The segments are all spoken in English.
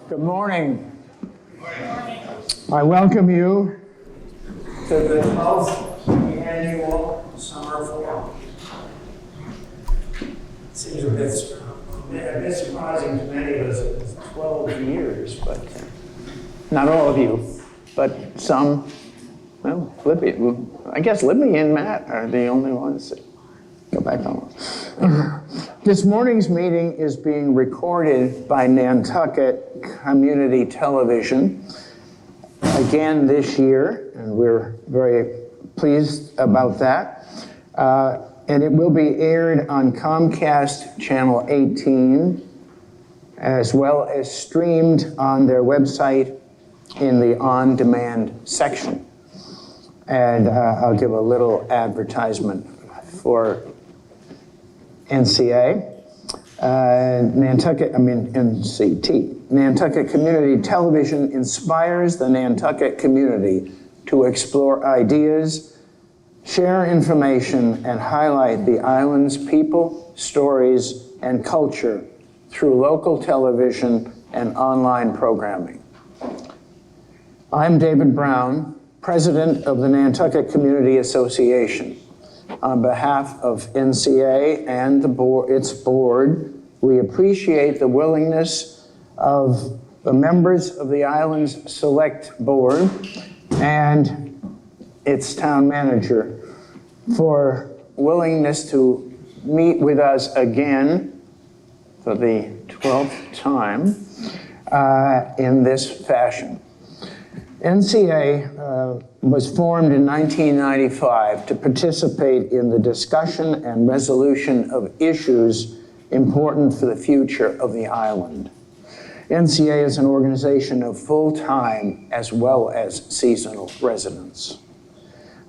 Good morning. I welcome you to the 12th annual summer forum. Seems a bit surprising to many of us. It's 12 years, but not all of you, but some. Well, Libby, I guess Libby and Matt are the only ones that go back on. This morning's meeting is being recorded by Nantucket Community Television again this year, and we're very pleased about that. And it will be aired on Comcast Channel 18, as well as streamed on their website in the on-demand section. And I'll give a little advertisement for NCT. Nantucket Community Television inspires the Nantucket community to explore ideas, share information, and highlight the island's people, stories, and culture through local television and online programming. I'm David Brown, President of the Nantucket Community Association. On behalf of NCA and its board, we appreciate the willingness of the members of the island's select board and its town manager for willingness to meet with us again for the 12th time in this fashion. NCA was formed in 1995 to participate in the discussion and resolution of issues important for the future of the island. NCA is an organization of full-time as well as seasonal residents.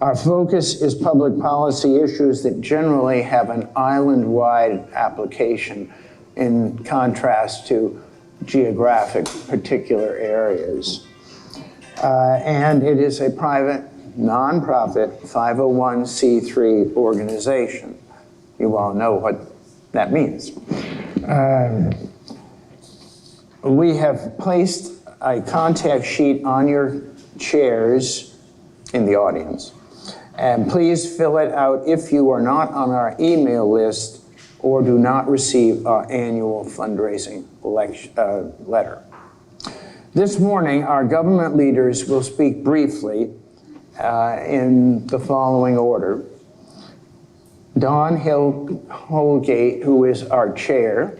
Our focus is public policy issues that generally have an island-wide application in contrast to geographic particular areas. And it is a private, nonprofit, 501c3 organization. You all know what that means. We have placed a contact sheet on your chairs in the audience. And please fill it out if you are not on our email list or do not receive our annual fundraising letter. This morning, our government leaders will speak briefly in the following order. Dawn Holgate, who is our chair,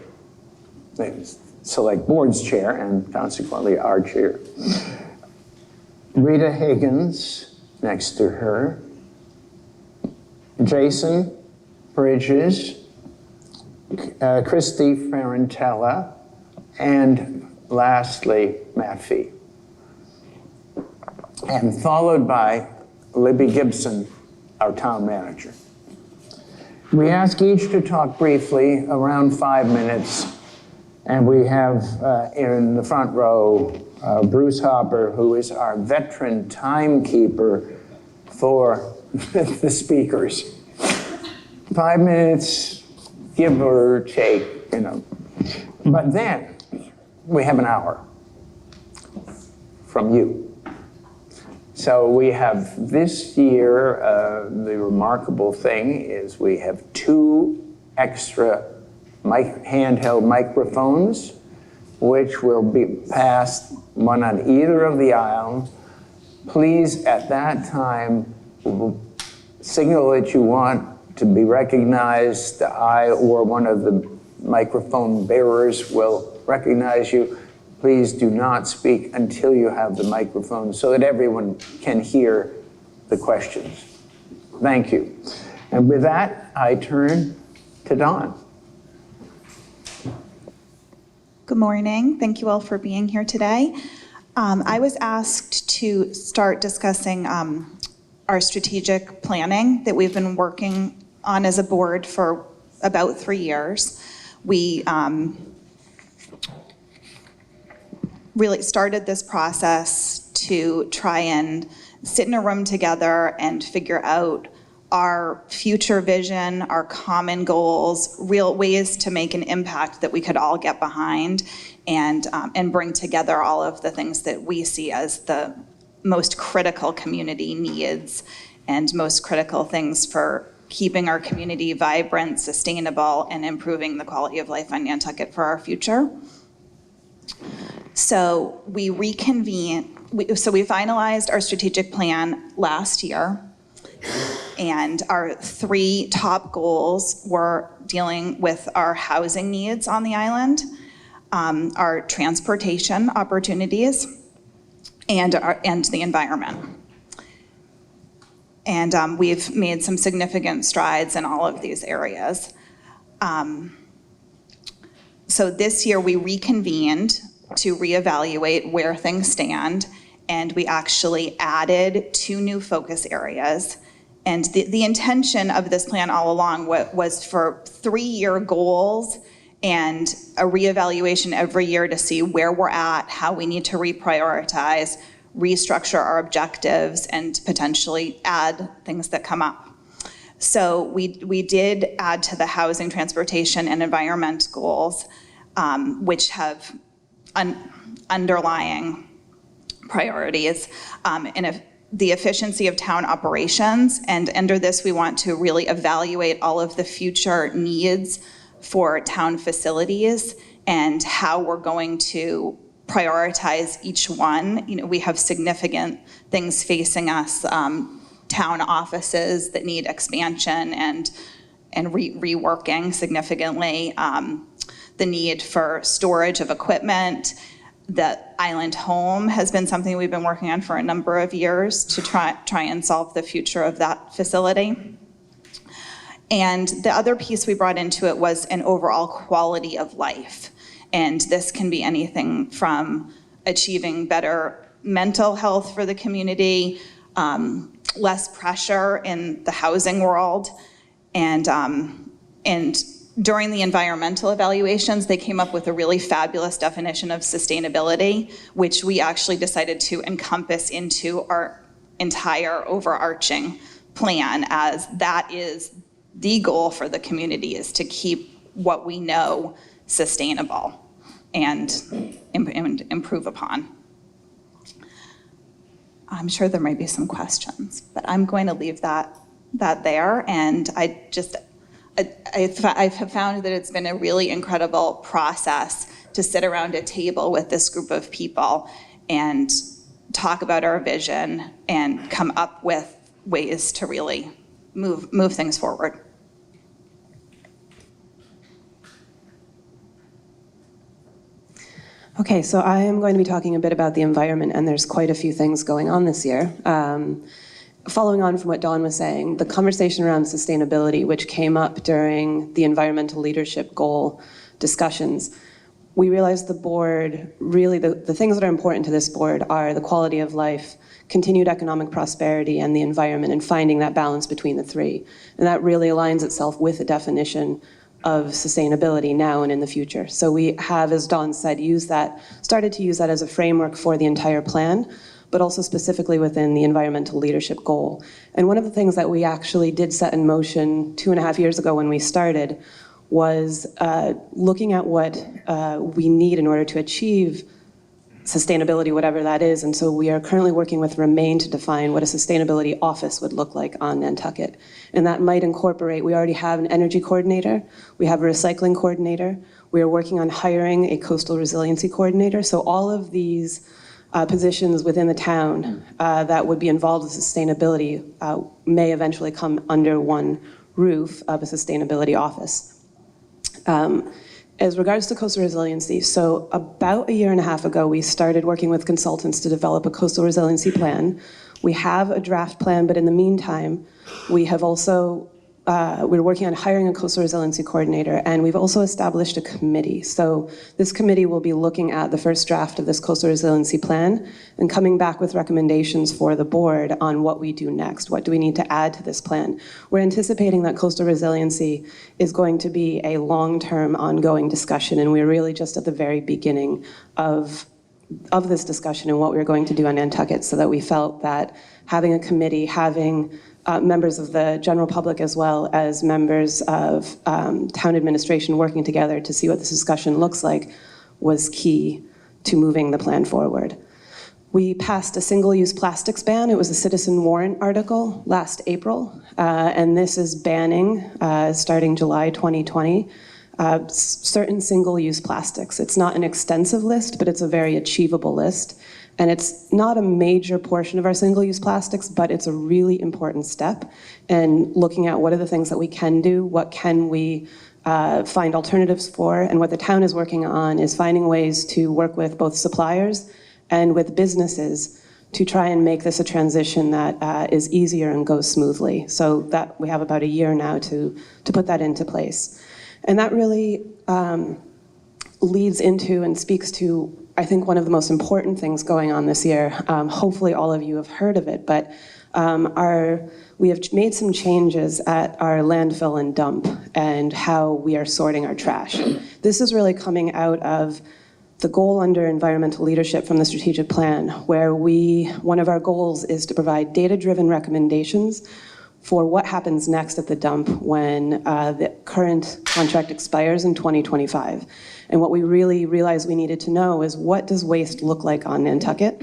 the Select Board's chair, and consequently our chair. Rita Higgins, next to her. Jason Bridges, Christy Ferrantella, and lastly, Matt Fee. And followed by Libby Gibson, our town manager. We ask each to talk briefly, around 5 minutes, and we have in the front row, Bruce Hopper, who is our veteran timekeeper for the speakers. 5 minutes, give or take, you know. But then, we have an hour from you. So we have this year, the remarkable thing is we have 2 extra handheld microphones, which will be passed, one on either of the aisles. Please, at that time, signal that you want to be recognized. I or one of the microphone bearers will recognize you. Please do not speak until you have the microphone so that everyone can hear the questions. Thank you. And with that, I turn to Dawn. Good morning. Thank you all for being here today. I was asked to start discussing our strategic planning that we've been working on as a board for about 3 years. We really started this process to try and sit in a room together and figure out our future vision, our common goals, real ways to make an impact that we could all get behind, and bring together all of the things that we see as the most critical community needs and most critical things for keeping our community vibrant, sustainable, and improving the quality of life on Nantucket for our future. So we reconvened, so we finalized our strategic plan last year, and our 3 top goals were dealing with our housing needs on the island, our transportation opportunities, and the environment. And we've made some significant strides in all of these areas. So this year we reconvened to reevaluate where things stand, and we actually added 2 new focus areas. And the intention of this plan all along was for 3-year goals and a reevaluation every year to see where we're at, how we need to reprioritize, restructure our objectives, and potentially add things that come up. So we did add to the housing, transportation, and environment goals, which have underlying priorities, and the efficiency of town operations. And under this, we want to really evaluate all of the future needs for town facilities and how we're going to prioritize each one. You know, we have significant things facing us, town offices that need expansion and reworking significantly, the need for storage of equipment. The island home has been something we've been working on for a number of years to try and solve the future of that facility. And the other piece we brought into it was an overall quality of life. And this can be anything from achieving better mental health for the community, less pressure in the housing world, and during the environmental evaluations, they came up with a really fabulous definition of sustainability, which we actually decided to encompass into our entire overarching plan, as that is the goal for the community, is to keep what we know sustainable and improve upon. I'm sure there might be some questions, but I'm going to leave that there. And I've found that it's been a really incredible process to sit around a table with this group of people and talk about our vision and come up with ways to really move things forward. Okay, so I am going to be talking a bit about the environment, and there's quite a few things going on this year. Following on from what Dawn was saying, the conversation around sustainability, which came up during the environmental leadership goal discussions, we realized the board, really the things that are important to this board are the quality of life, continued economic prosperity, and the environment, and finding that balance between the 3. And that really aligns itself with the definition of sustainability now and in the future. So we have, as Dawn said, started to use that as a framework for the entire plan, but also specifically within the environmental leadership goal. And one of the things that we actually did set in motion 2.5 years ago when we started was looking at what we need in order to achieve sustainability, whatever that is. And so we are currently working with Remain to define what a sustainability office would look like on Nantucket. And that might incorporate, we already have an energy coordinator, we have a recycling coordinator, we are working on hiring a coastal resiliency coordinator. So all of these positions within the town that would be involved with sustainability may eventually come under one roof of a sustainability office. As regards to coastal resiliency, so about 1.5 years ago, we started working with consultants to develop a coastal resiliency plan. We have a draft plan, but in the meantime, we have also, we're working on hiring a coastal resiliency coordinator, and we've also established a committee. So this committee will be looking at the first draft of this coastal resiliency plan and coming back with recommendations for the board on what we do next. What do we need to add to this plan? We're anticipating that coastal resiliency is going to be a long-term ongoing discussion, and we're really just at the very beginning of this discussion and what we're going to do on Nantucket, so that we felt that having a committee, having members of the general public as well as members of town administration working together to see what this discussion looks like was key to moving the plan forward. We passed a single-use plastics ban. It was a citizen warrant article last April, and this is banning, starting July 2020, certain single-use plastics. It's not an extensive list, but it's a very achievable list. And it's not a major portion of our single-use plastics, but it's a really important step in looking at what are the things that we can do, what can we find alternatives for, and what the town is working on is finding ways to work with both suppliers and with businesses to try and make this a transition that is easier and goes smoothly. So that we have about a year now to put that into place. And that really leads into and speaks to, I think, one of the most important things going on this year. Hopefully all of you have heard of it, but we have made some changes at our landfill and dump and how we are sorting our trash. This is really coming out of the goal under environmental leadership from the strategic plan, where one of our goals is to provide data-driven recommendations for what happens next at the dump when the current contract expires in 2025. And what we really realized we needed to know is, what does waste look like on Nantucket?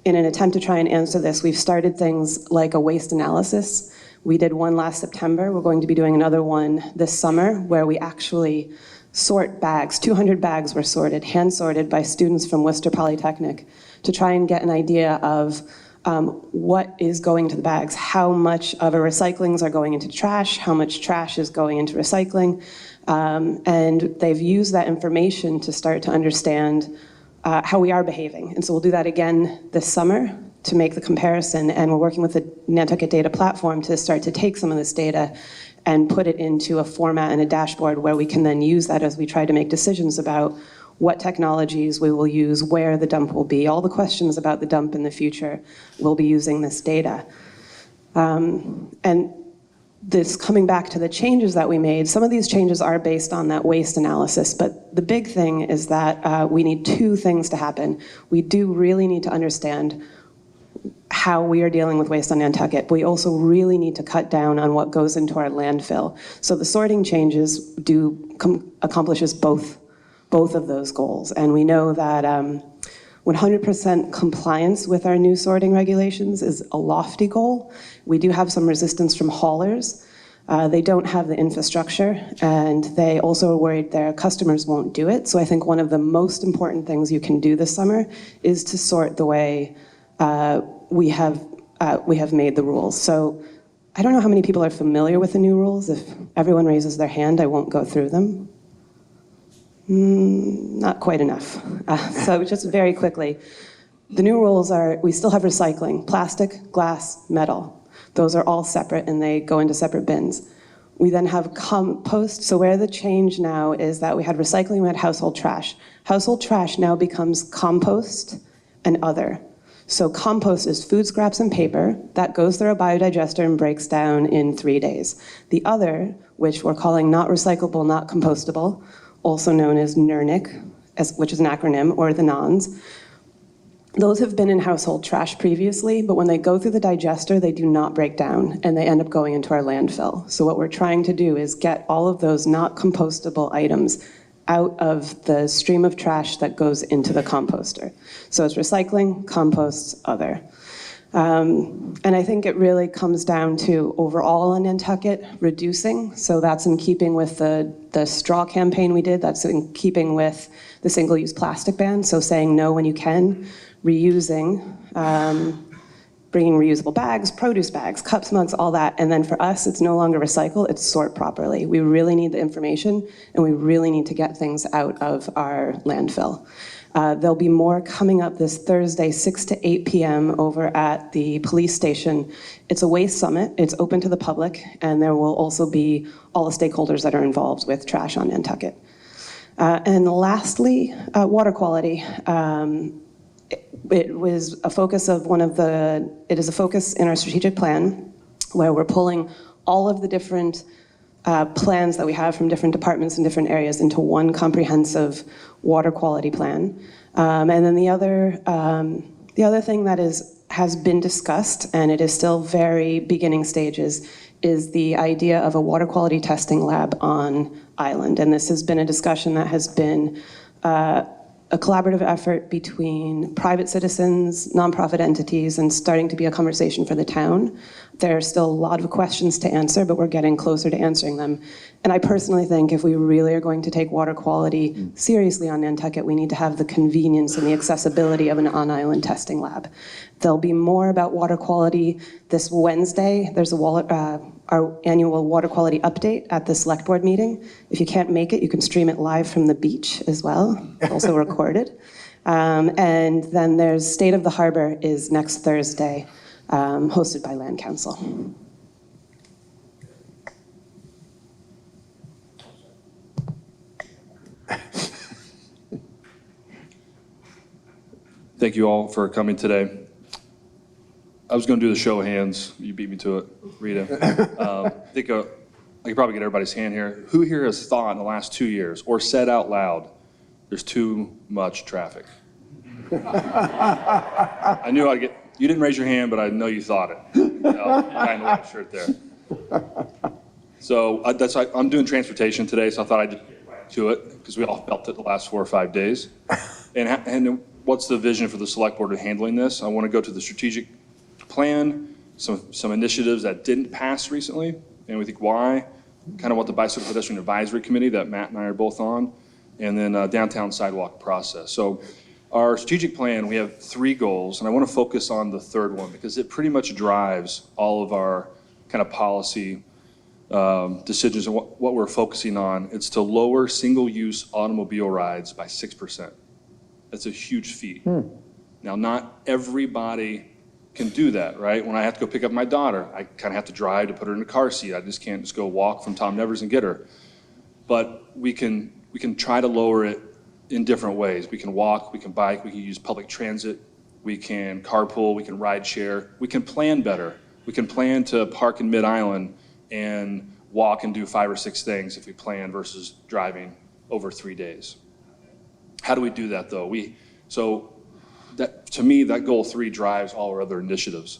In an attempt to try and answer this, we've started things like a waste analysis. We did one last September. We're going to be doing another one this summer, where we actually sort bags. 200 bags were sorted, hand sorted by students from Worcester Polytechnic, to try and get an idea of what is going to the bags, how much of our recyclings are going into trash, how much trash is going into recycling. And they've used that information to start to understand how we are behaving. And so we'll do that again this summer to make the comparison. And we're working with the Nantucket Data Platform to start to take some of this data and put it into a format and a dashboard where we can then use that as we try to make decisions about what technologies we will use, where the dump will be. All the questions about the dump in the future will be using this data. And this, coming back to the changes that we made, some of these changes are based on that waste analysis, but the big thing is that we need two things to happen. We do really need to understand how we are dealing with waste on Nantucket. But we also really need to cut down on what goes into our landfill. So the sorting changes accomplishes both of those goals. And we know that 100% compliance with our new sorting regulations is a lofty goal. We do have some resistance from haulers. They don't have the infrastructure, and they also are worried their customers won't do it. So I think one of the most important things you can do this summer is to sort the way we have made the rules. So I don't know how many people are familiar with the new rules. If everyone raises their hand, I won't go through them. Not quite enough. So just very quickly, the new rules are, we still have recycling, plastic, glass, metal. Those are all separate and they go into separate bins. We then have compost. So where the change now is that we had recycling, we had household trash. Household trash now becomes compost and other. So compost is food scraps and paper. That goes through a biodigester and breaks down in 3 days. The other, which we're calling not recyclable, not compostable, also known as NERNIC, which is an acronym, or the NONs. Those have been in household trash previously, but when they go through the digester, they do not break down, and they end up going into our landfill. So what we're trying to do is get all of those not compostable items out of the stream of trash that goes into the composter. So it's recycling, composts, other. And I think it really comes down to overall in Nantucket, reducing. So that's in keeping with the straw campaign we did. That's in keeping with the single-use plastic ban. So saying no when you can, reusing, bringing reusable bags, produce bags, cups, mugs, all that. And then for us, it's no longer recycle, it's sort properly. We really need the information, and we really need to get things out of our landfill. There'll be more coming up this Thursday, 6 to 8 p.m. over at the police station. It's a waste summit, it's open to the public, and there will also be all the stakeholders that are involved with trash on Nantucket. And lastly, water quality. It was a focus of it is a focus in our strategic plan, where we're pulling all of the different plans that we have from different departments in different areas into one comprehensive water quality plan. And then the other thing that has been discussed, and it is still very beginning stages, is the idea of a water quality testing lab on island. And this has been a discussion that has been a collaborative effort between private citizens, nonprofit entities, and starting to be a conversation for the town. There are still a lot of questions to answer, but we're getting closer to answering them. And I personally think if we really are going to take water quality seriously on Nantucket, we need to have the convenience and the accessibility of an on-island testing lab. There'll be more about water quality this Wednesday. There's our annual water quality update at the select board meeting. If you can't make it, you can stream it live from the beach as well, also recorded. And then there's State of the Harbor is next Thursday, hosted by Land Council. Thank you all for coming today. I was going to do the show of hands. You beat me to it, Rita. I think I could probably get everybody's hand here. Who here has thought in the last 2 years or said out loud, there's too much traffic? I knew I'd get, you didn't raise your hand, but I know you thought it. Guy in the white shirt there. So I'm doing transportation today, so I thought I'd just get right to it because we all felt it the last 4 or 5 days. And what's the vision for the select board of handling this? I want to go to the strategic plan, some initiatives that didn't pass recently, and we think why, kind of what the Bicycle Pedestrian Advisory Committee that Matt and I are both on, and then downtown sidewalk process. So our strategic plan, we have 3 goals, and I want to focus on the third one because it pretty much drives all of our kind of policy decisions and what we're focusing on. It's to lower single-use automobile rides by 6%. That's a huge feat. Now, not everybody can do that, right? When I have to go pick up my daughter, I kind of have to drive to put her in the car seat. I just can't just go walk from Tom Nevers and get her. But we can try to lower it in different ways. We can walk, we can bike, we can use public transit, we can carpool, we can ride share, we can plan better. We can plan to park in Mid-Island and walk and do 5 or 6 things if we plan versus driving over 3 days. How do we do that though? To me, that goal 3 drives all our other initiatives.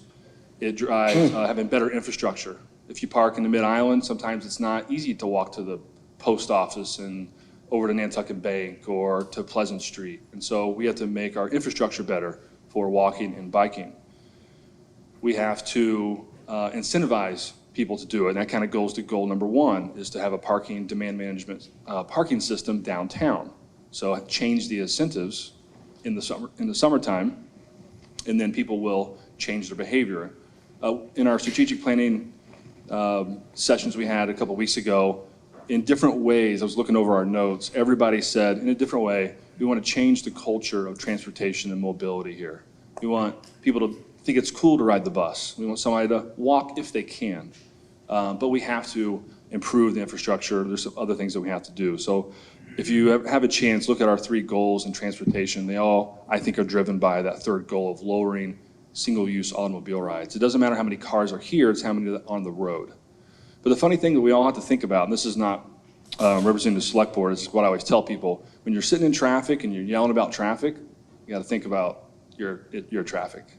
It drives having better infrastructure. If you park in the Mid-Island, sometimes it's not easy to walk to the post office and over to Nantucket Bank or to Pleasant Street. And so we have to make our infrastructure better for walking and biking. We have to incentivize people to do it. And that kind of goes to goal number 1, is to have a parking demand management parking system downtown. So change the incentives in the summertime, and then people will change their behavior. In our strategic planning sessions we had a couple weeks ago, in different ways, I was looking over our notes, everybody said in a different way, we want to change the culture of transportation and mobility here. We want people to think it's cool to ride the bus. We want somebody to walk if they can. But we have to improve the infrastructure. There's some other things that we have to do. So if you have a chance, look at our 3 goals in transportation. They all, I think, are driven by that third goal of lowering single-use automobile rides. It doesn't matter how many cars are here, it's how many are on the road. But the funny thing that we all have to think about, and this is not representing the select board, it's what I always tell people, when you're sitting in traffic and you're yelling about traffic, you got to think about your traffic.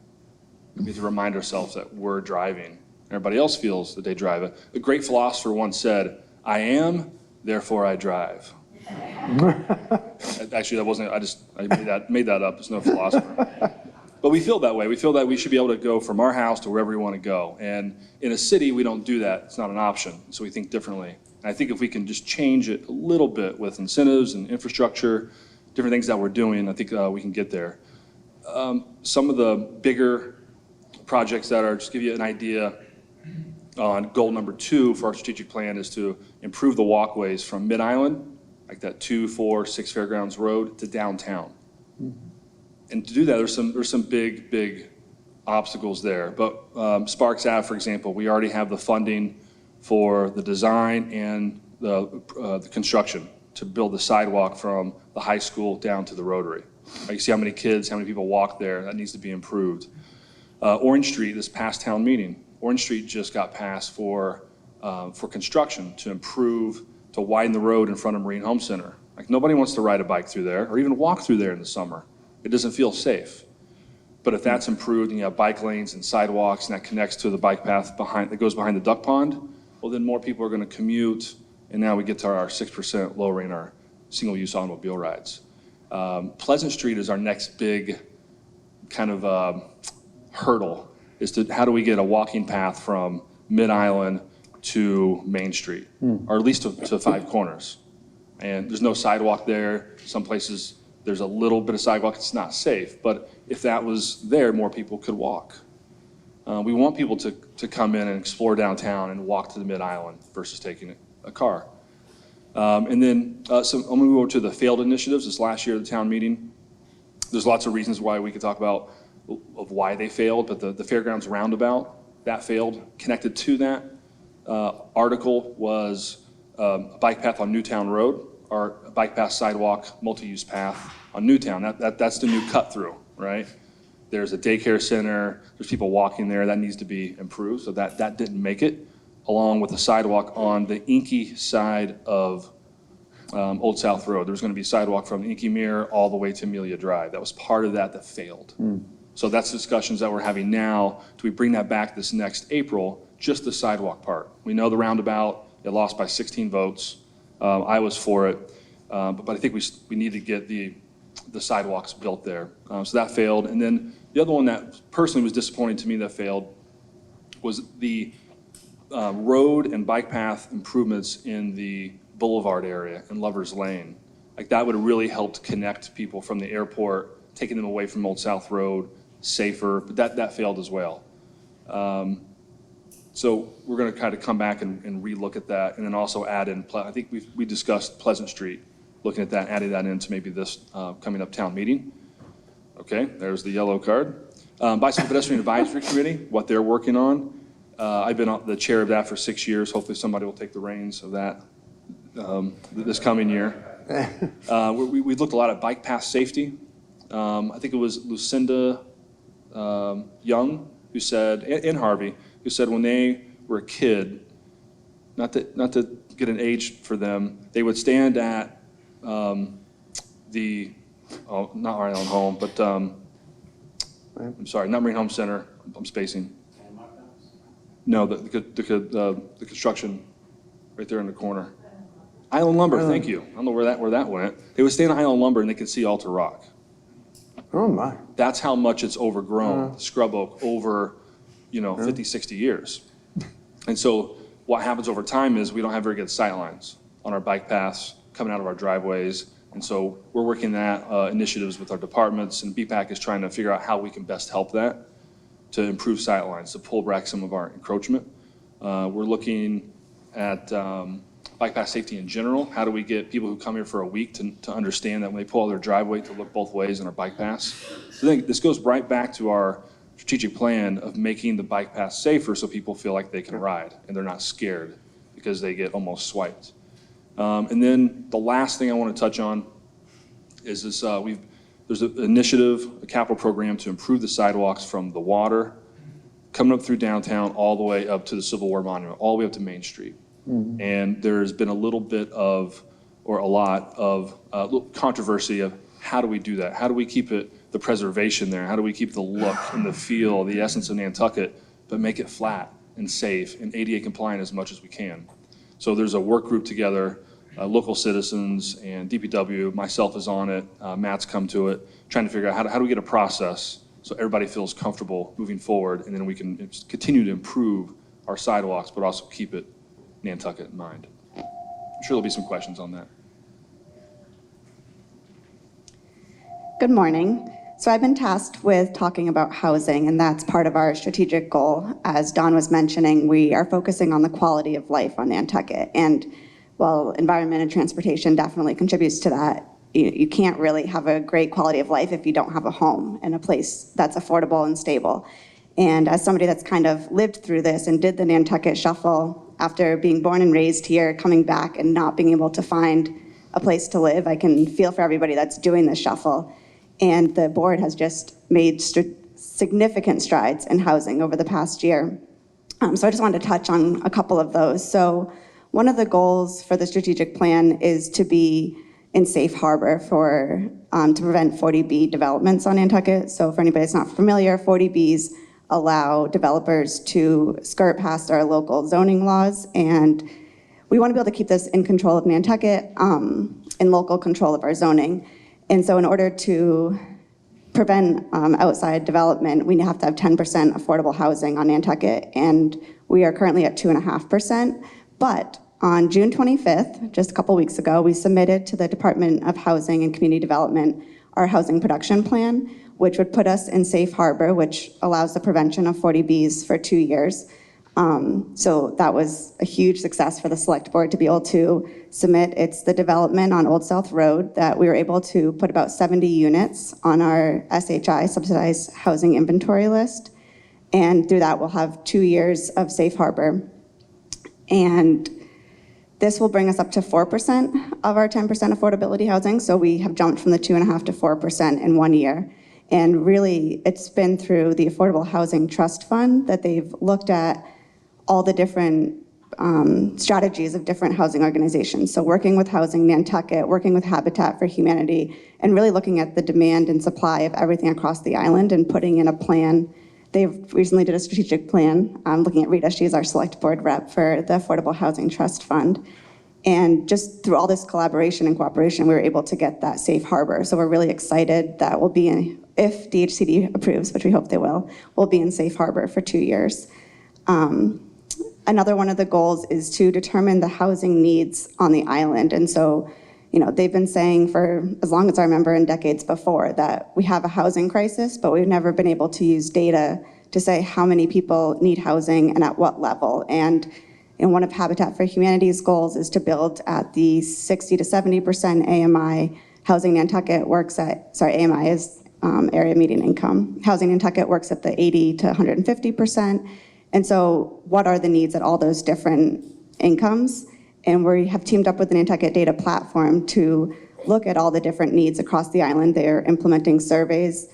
We have to remind ourselves that we're driving. Everybody else feels that they drive it. A great philosopher once said, "I am, therefore I drive." Actually, that wasn't, I made that up. There's no philosopher. But we feel that way. We feel that we should be able to go from our house to wherever we want to go. And in a city, we don't do that. It's not an option. So we think differently. And I think if we can just change it a little bit with incentives and infrastructure, different things that we're doing, I think we can get there. Some of the bigger projects that are, just give you an idea on goal number 2 for our strategic plan, is to improve the walkways from Mid-Island, like that 2, 4, 6 Fairgrounds Road, to downtown. And to do that, there's some big obstacles there. But Sparks Ave, for example, we already have the funding for the design and the construction to build the sidewalk from the high school down to the Rotary. You see how many kids, how many people walk there. That needs to be improved. Orange Street, this past town meeting, Orange Street just got passed for construction to improve, to widen the road in front of Marine Home Center. Like, nobody wants to ride a bike through there or even walk through there in the summer. It doesn't feel safe. But if that's improved and you have bike lanes and sidewalks and that connects to the bike path that goes behind the duck pond, well, then more people are going to commute, and now we get to our 6% lowering our single-use automobile rides. Pleasant Street is our next big kind of hurdle, is to how do we get a walking path from Mid-Island to Main Street, or at least to Five Corners. And there's no sidewalk there. Some places there's a little bit of sidewalk. It's not safe, but if that was there, more people could walk. We want people to come in and explore downtown and walk to the Mid-Island versus taking a car. And then, so I'm gonna go to the failed initiatives this last year at the town meeting. There's lots of reasons why we could talk about of why they failed, but the Fairgrounds Roundabout, that failed. Connected to that article was a bike path on Newtown Road, or a bike path sidewalk, multi-use path on Newtown. That's the new cut through, right? There's a daycare center, there's people walking there, that needs to be improved, so that didn't make it, along with the sidewalk on the Inky side of Old South Road. There was gonna be a sidewalk from Inky Mirror all the way to Amelia Drive. That was part of that failed. So that's discussions that we're having now. Do we bring that back this next April, just the sidewalk part? We know the roundabout, it lost by 16 votes. I was for it, but I think we need to get the sidewalks built there. So that failed. And then the other one that personally was disappointing to me that failed was the road and bike path improvements in the Boulevard area in Lover's Lane. Like that would have really helped connect people from the airport, taking them away from Old South Road, safer, but that failed as well. So we're going to kind of come back and relook at that, and then also add in, I think we discussed Pleasant Street, looking at that, adding that into maybe this coming up town meeting. Okay, there's the yellow card. Bicycle Pedestrian Advisory Committee, what they're working on. I've been the chair of that for 6 years. Hopefully somebody will take the reins of that this coming year. We looked a lot at bike path safety. I think it was Lucinda Young who said, and Harvey, who said when they were a kid, not to get an age for them, they would stand at not Island Home, but I'm sorry, not Marine Home Center. I'm spacing. No, the construction right there in the corner. Island Lumber, thank you. I don't know where that went. They would stand at Island Lumber and they could see Alta Rock. Oh my. That's how much it's overgrown, scrub oak, over 50, 60 years. And so what happens over time is we don't have very good sight lines on our bike paths coming out of our driveways. And so we're working at initiatives with our departments, and BPAC is trying to figure out how we can best help that to improve sight lines, to pull back some of our encroachment. We're looking at bike path safety in general. How do we get people who come here for a week to understand that when they pull out their driveway to look both ways in our bike paths? So I think this goes right back to our strategic plan of making the bike path safer so people feel like they can ride and they're not scared because they get almost swiped. And then the last thing I want to touch on is this, there's an initiative, a capital program to improve the sidewalks from the water, coming up through downtown, all the way up to the Civil War Monument, all the way up to Main Street. Mm-hmm. And there's been a little bit of, or a lot of controversy of how do we do that? How do we keep the preservation there? How do we keep the look and the feel, the essence of Nantucket, but make it flat and safe and ADA compliant as much as we can? So there's a work group together, local citizens and DPW, myself is on it, Matt's come to it, trying to figure out how do we get a process so everybody feels comfortable moving forward, and then we can continue to improve our sidewalks, but also keep it Nantucket in mind. I'm sure there'll be some questions on that. Good morning. So I've been tasked with talking about housing, and that's part of our strategic goal. As Dawn was mentioning, we are focusing on the quality of life on Nantucket. And while environment and transportation definitely contributes to that, you can't really have a great quality of life if you don't have a home and a place that's affordable and stable. And as somebody that's kind of lived through this and did the Nantucket Shuffle after being born and raised here, coming back and not being able to find a place to live, I can feel for everybody that's doing this shuffle. And the board has just made significant strides in housing over the past year. So I just wanted to touch on a couple of those. So one of the goals for the strategic plan is to be in safe harbor to prevent 40B developments on Nantucket. So for anybody that's not familiar, 40Bs allow developers to skirt past our local zoning laws, and we want to be able to keep this in control of Nantucket, in local control of our zoning. And so in order to prevent outside development, we have to have 10% affordable housing on Nantucket, and we are currently at 2.5%. But on June 25th, just a couple weeks ago, we submitted to the Department of Housing and Community Development our housing production plan, which would put us in safe harbor, which allows the prevention of 40Bs for 2 years. So that was a huge success for the select board to be able to submit. It's the development on Old South Road that we were able to put about 70 units on our SHI, subsidized housing inventory list. And through that, we'll have 2 years of safe harbor. And this will bring us up to 4% of our 10% affordability housing. So we have jumped from the 2.5% to 4% in 1 year. And really, it's been through the Affordable Housing Trust Fund that they've looked at all the different strategies of different housing organizations. So working with Housing Nantucket, working with Habitat for Humanity, and really looking at the demand and supply of everything across the island and putting in a plan. They've recently did a strategic plan, looking at Rita, she's our select board rep for the Affordable Housing Trust Fund. And just through all this collaboration and cooperation, we were able to get that safe harbor. So we're really excited that we'll be in, if DHCD approves, which we hope they will, we'll be in safe harbor for 2 years. Another one of the goals is to determine the housing needs on the island. And so, they've been saying for as long as I remember and decades before that we have a housing crisis, but we've never been able to use data to say how many people need housing and at what level. And one of Habitat for Humanity's goals is to build at the 60 to 70% AMI. Housing Nantucket works at, AMI is area median income. Housing Nantucket works at the 80 to 150%. And so what are the needs at all those different incomes? And we have teamed up with the Nantucket Data Platform to look at all the different needs across the island. They're implementing surveys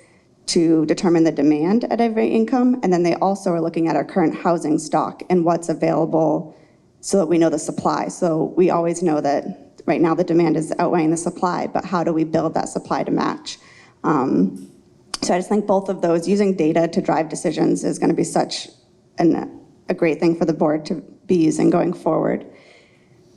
to determine the demand at every income. And then they also are looking at our current housing stock and what's available so that we know the supply. So we always know that right now the demand is outweighing the supply, but how do we build that supply to match? So I just think both of those, using data to drive decisions, is going to be such a great thing for the board to be using going forward.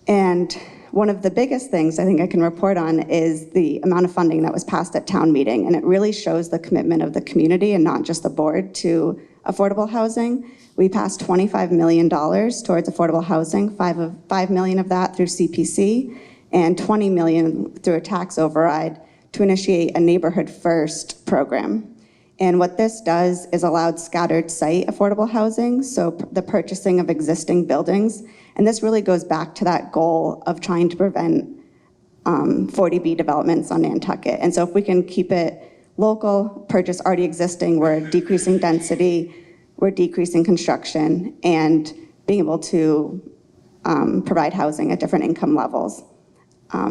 And one of the biggest things I think I can report on is the amount of funding that was passed at town meeting. And it really shows the commitment of the community and not just the board to affordable housing. We passed $25 million towards affordable housing, $5 million of that through CPC, and $20 million through a tax override to initiate a neighborhood first program. And what this does is allowed scattered site affordable housing, so the purchasing of existing buildings. And this really goes back to that goal of trying to prevent 40B developments on Nantucket. And so if we can keep it local, purchase already existing, we're decreasing density, we're decreasing construction, and being able to provide housing at different income levels.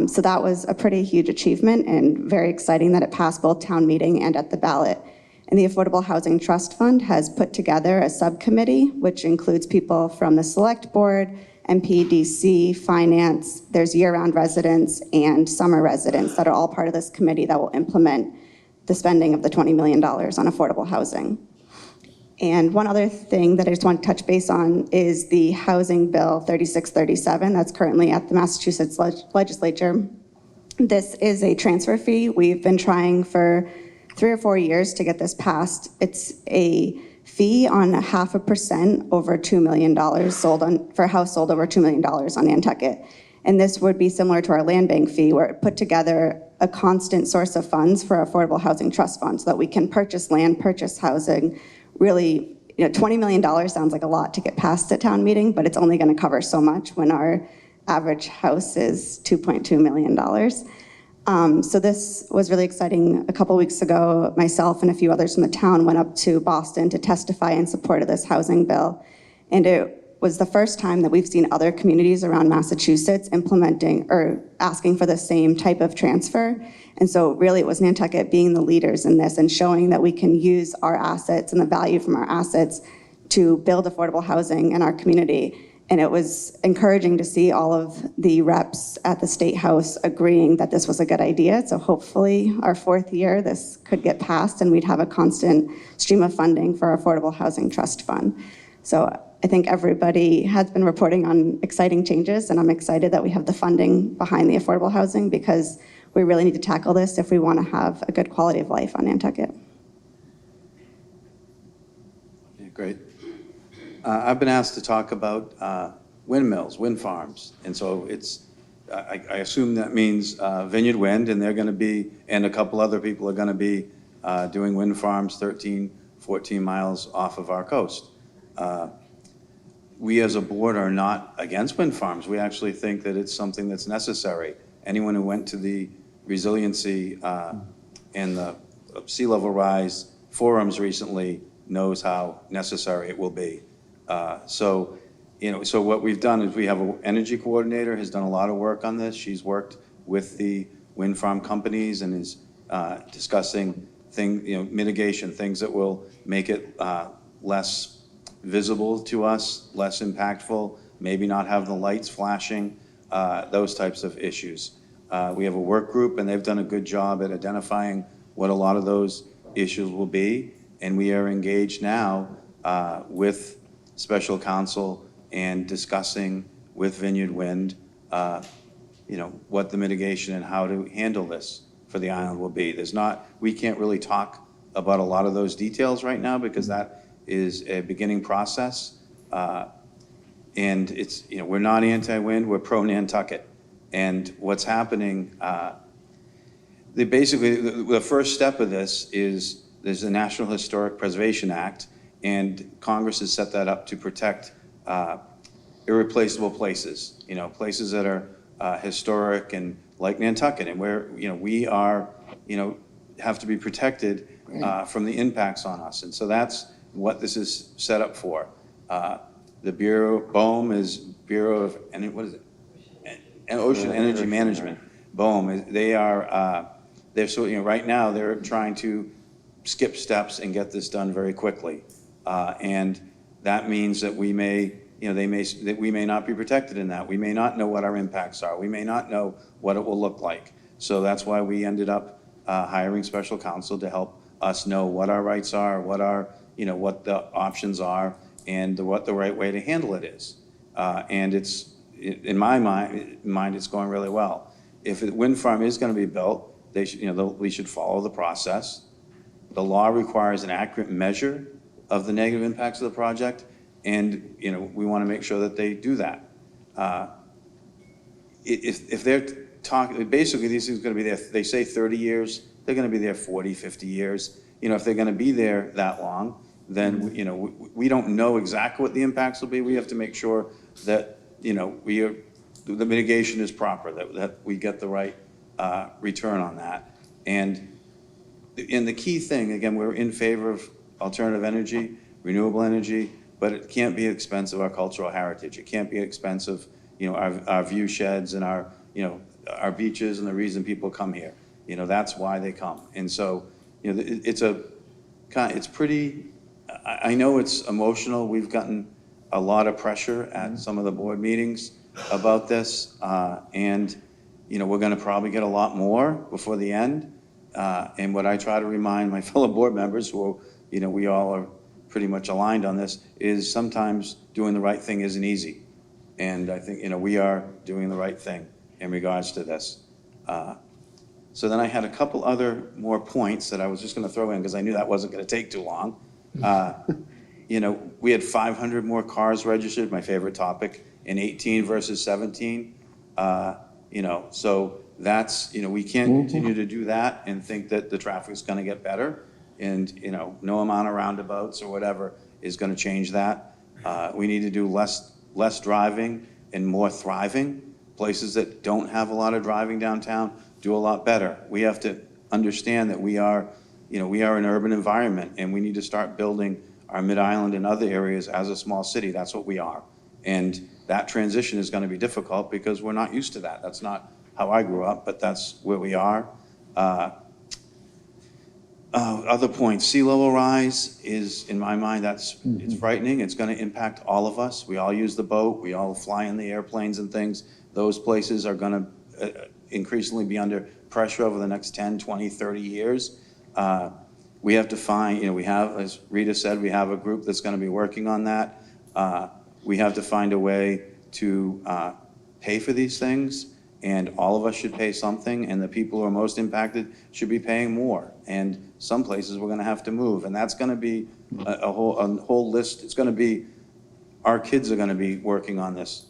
So that was a pretty huge achievement and very exciting that it passed both town meeting and at the ballot. And the Affordable Housing Trust Fund has put together a subcommittee, which includes people from the Select Board, MPDC, Finance, there's year-round residents and summer residents that are all part of this committee that will implement the spending of the $20 million on affordable housing. And one other thing that I just want to touch base on is the Housing Bill 3637 that's currently at the Massachusetts legislature. This is a transfer fee. We've been trying for 3 or 4 years to get this passed. It's a fee on 0.5% over $2 million for a house sold over $2 million on Nantucket. And this would be similar to our land bank fee, where it put together a constant source of funds for affordable housing trust funds so that we can purchase land, purchase housing. Really, $20 million sounds like a lot to get passed at town meeting, but it's only going to cover so much when our average house is $2.2 million. So this was really exciting. A couple weeks ago, myself and a few others from the town went up to Boston to testify in support of this housing bill. And it was the first time that we've seen other communities around Massachusetts implementing or asking for the same type of transfer. And so really it was Nantucket being the leaders in this and showing that we can use our assets and the value from our assets to build affordable housing in our community. And it was encouraging to see all of the reps at the State House agreeing that this was a good idea. So hopefully our 4th year, this could get passed and we'd have a constant stream of funding for our Affordable Housing Trust Fund. So I think everybody has been reporting on exciting changes, and I'm excited that we have the funding behind the affordable housing because we really need to tackle this if we want to have a good quality of life on Nantucket. Yeah, great. I've been asked to talk about windmills, wind farms, and so I assume that means Vineyard Wind, and they're going to be, and a couple other people are going to be doing wind farms 13, 14 miles off of our coast. We as a board are not against wind farms. We actually think that it's something that's necessary. Anyone who went to the resiliency and the sea level rise forums recently knows how necessary it will be. So what we've done is we have an energy coordinator has done a lot of work on this. She's worked with the wind farm companies and is discussing mitigation, things that will make it less visible to us, less impactful, maybe not have the lights flashing, those types of issues. We have a work group, and they've done a good job at identifying what a lot of those issues will be, and we are engaged now with special counsel and discussing with Vineyard Wind, what the mitigation and how to handle this for the island will be. We can't really talk about a lot of those details right now because that is a beginning process. And we're not anti-wind, we're pro-Nantucket. And what's happening, the first step of this is there's the National Historic Preservation Act, and Congress has set that up to protect irreplaceable places, places that are historic and like Nantucket, and where we are, have to be protected from the impacts on us, and so that's what this is set up for. The Bureau, BOEM is Bureau of, what is it? Ocean Energy Management. BOEM, right now they're trying to skip steps and get this done very quickly. And that means that we may not be protected in that. We may not know what our impacts are. We may not know what it will look like. So that's why we ended up hiring special counsel to help us know what our rights are, what what the options are, and what the right way to handle it is. And in my mind, it's going really well. If a wind farm is going to be built, we should follow the process. The law requires an accurate measure of the negative impacts of the project, and we want to make sure that they do that. If they're talking, basically these things are going to be there, they say 30 years, they're going to be there 40, 50 years. If they're going to be there that long, then we don't know exactly what the impacts will be. We have to make sure that the mitigation is proper, that we get the right return on that. And the key thing, again, we're in favor of alternative energy, renewable energy, but it can't be at the expense of our cultural heritage. It can't be at the expense of our view sheds and our beaches and the reason people come here. That's why they come. And so it's pretty. I know it's emotional. We've gotten a lot of pressure at some of the board meetings about this, and we're going to probably get a lot more before the end. And what I try to remind my fellow board members, who we all are pretty much aligned on this, is sometimes doing the right thing isn't easy. And I think we are doing the right thing in regards to this. So then I had a couple other more points that I was just going to throw in because I knew that wasn't going to take too long. We had 500 more cars registered, my favorite topic, in 18 versus 17. So that's, we can't continue to do that and think that the traffic's going to get better. And, no amount of roundabouts or whatever is going to change that. We need to do less driving and more thriving. Places that don't have a lot of driving downtown do a lot better. We have to understand that we are an urban environment, and we need to start building our Mid-Island and other areas as a small city. That's what we are. And that transition is going to be difficult because we're not used to that. That's not how I grew up, but that's where we are. Other points, sea level rise is, in my mind, it's frightening. It's going to impact all of us. We all use the boat. We all fly in the airplanes and things. Those places are going to increasingly be under pressure over the next 10, 20, 30 years. We have to find, we have, as Rita said, we have a group that's going to be working on that. We have to find a way to pay for these things and all of us should pay something, and the people who are most impacted should be paying more. And some places we're gonna have to move, and that's gonna be a whole list. It's gonna be, our kids are gonna be working on this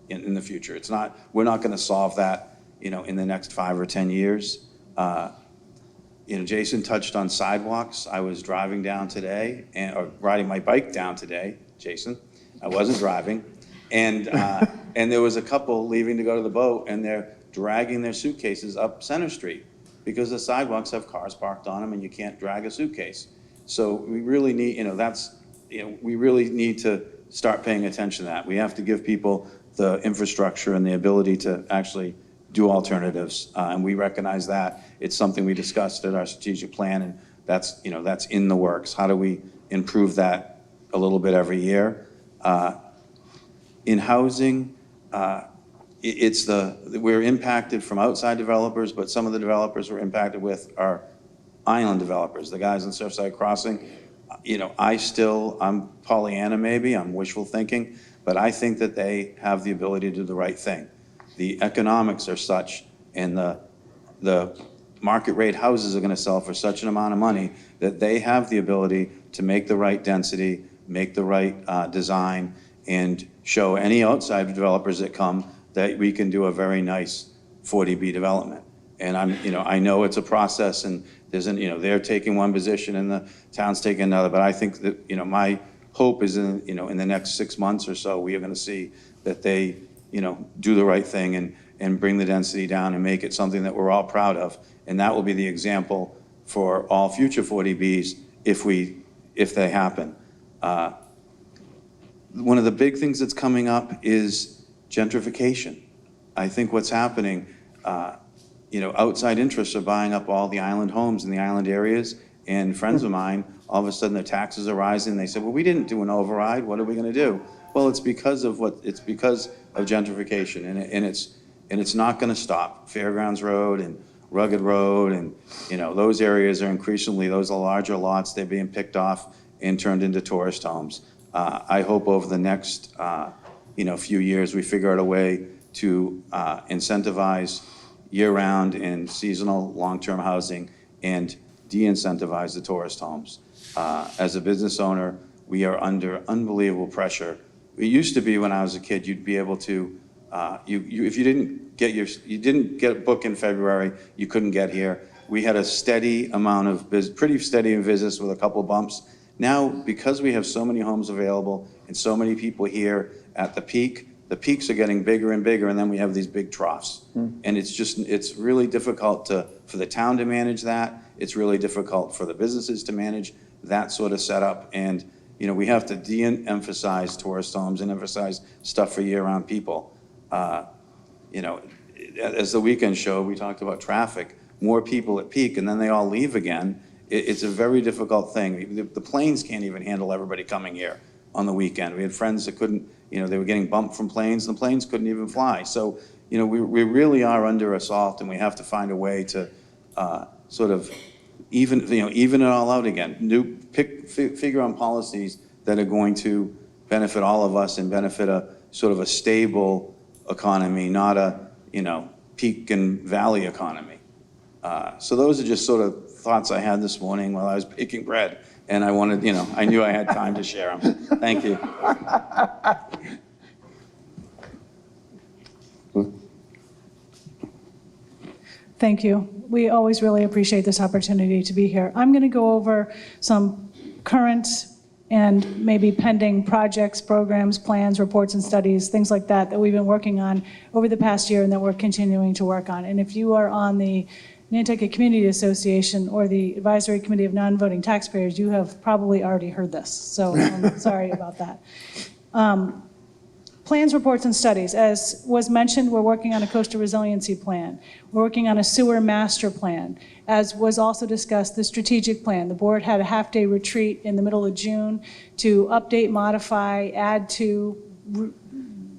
in the future. It's not, we're not gonna solve that, in the next 5 or 10 years. Jason touched on sidewalks. I was driving down today, or riding my bike down today, Jason. I wasn't driving. And there was a couple leaving to go to the boat, and they're dragging their suitcases up Center Street because the sidewalks have cars parked on them, and you can't drag a suitcase. So we really need, we really need to start paying attention to that. We have to give people the infrastructure and the ability to actually do alternatives, and we recognize that. It's something we discussed at our strategic plan, and that's in the works. How do we improve that a little bit every year? In housing, we're impacted from outside developers, but some of the developers we're impacted with are island developers, the guys in Surfside Crossing. I'm Pollyanna maybe, I'm wishful thinking, but I think that they have the ability to do the right thing. The economics are such, and the market rate houses are gonna sell for such an amount of money that they have the ability to make the right density, make the right design, and show any outside developers that come that we can do a very nice 40B development. And I know it's a process, and they're taking one position and the town's taking another, but I think that, my hope is in the next 6 months or so, we are gonna see that they, do the right thing and bring the density down and make it something that we're all proud of. And that will be the example for all future 40Bs if they happen. One of the big things that's coming up is gentrification. I think what's happening, outside interests are buying up all the island homes in the island areas, and friends of mine, all of a sudden their taxes are rising. They said, well, we didn't do an override. What are we gonna do? Well, it's because of gentrification, and it's not gonna stop. Fairgrounds Road and Rugged Road, and those areas are increasingly, those are larger lots, they're being picked off and turned into tourist homes. I hope over the next few years we figure out a way to incentivize year-round and seasonal long-term housing and de-incentivize the tourist homes. As a business owner, we are under unbelievable pressure. It used to be when I was a kid, you'd be able to, if you didn't get a book in February, you couldn't get here. We had a steady amount of pretty steady in visits with a couple bumps. Now, because we have so many homes available and so many people here at the peaks are getting bigger and bigger, and then we have these big troughs. And it's really difficult for the town to manage that. It's really difficult for the businesses to manage that sort of setup. And we have to de-emphasize tourist homes and emphasize stuff for year-round people. As the weekend showed, we talked about traffic, more people at peak, and then they all leave again. It's a very difficult thing. The planes can't even handle everybody coming here on the weekend. We had friends that couldn't, they were getting bumped from planes, and the planes couldn't even fly. So, we really are under assault, and we have to find a way to sort of even it all out again. Figure on policies that are going to benefit all of us and benefit a sort of a stable economy, not a peak and valley economy. So those are just sort of thoughts I had this morning while I was baking bread, and I wanted, I knew I had time to share them. Thank you. Thank you. We always really appreciate this opportunity to be here. I'm going to go over some current and maybe pending projects, programs, plans, reports, and studies, things like that we've been working on over the past year and that we're continuing to work on. And if you are on the Nantucket Community Association or the Advisory Committee of Non-Voting Taxpayers, you have probably already heard this, so I'm sorry about that. Plans, reports, and studies. As was mentioned, we're working on a coastal resiliency plan. We're working on a sewer master plan. As was also discussed, the strategic plan. The board had a half-day retreat in the middle of June to update, modify, add to,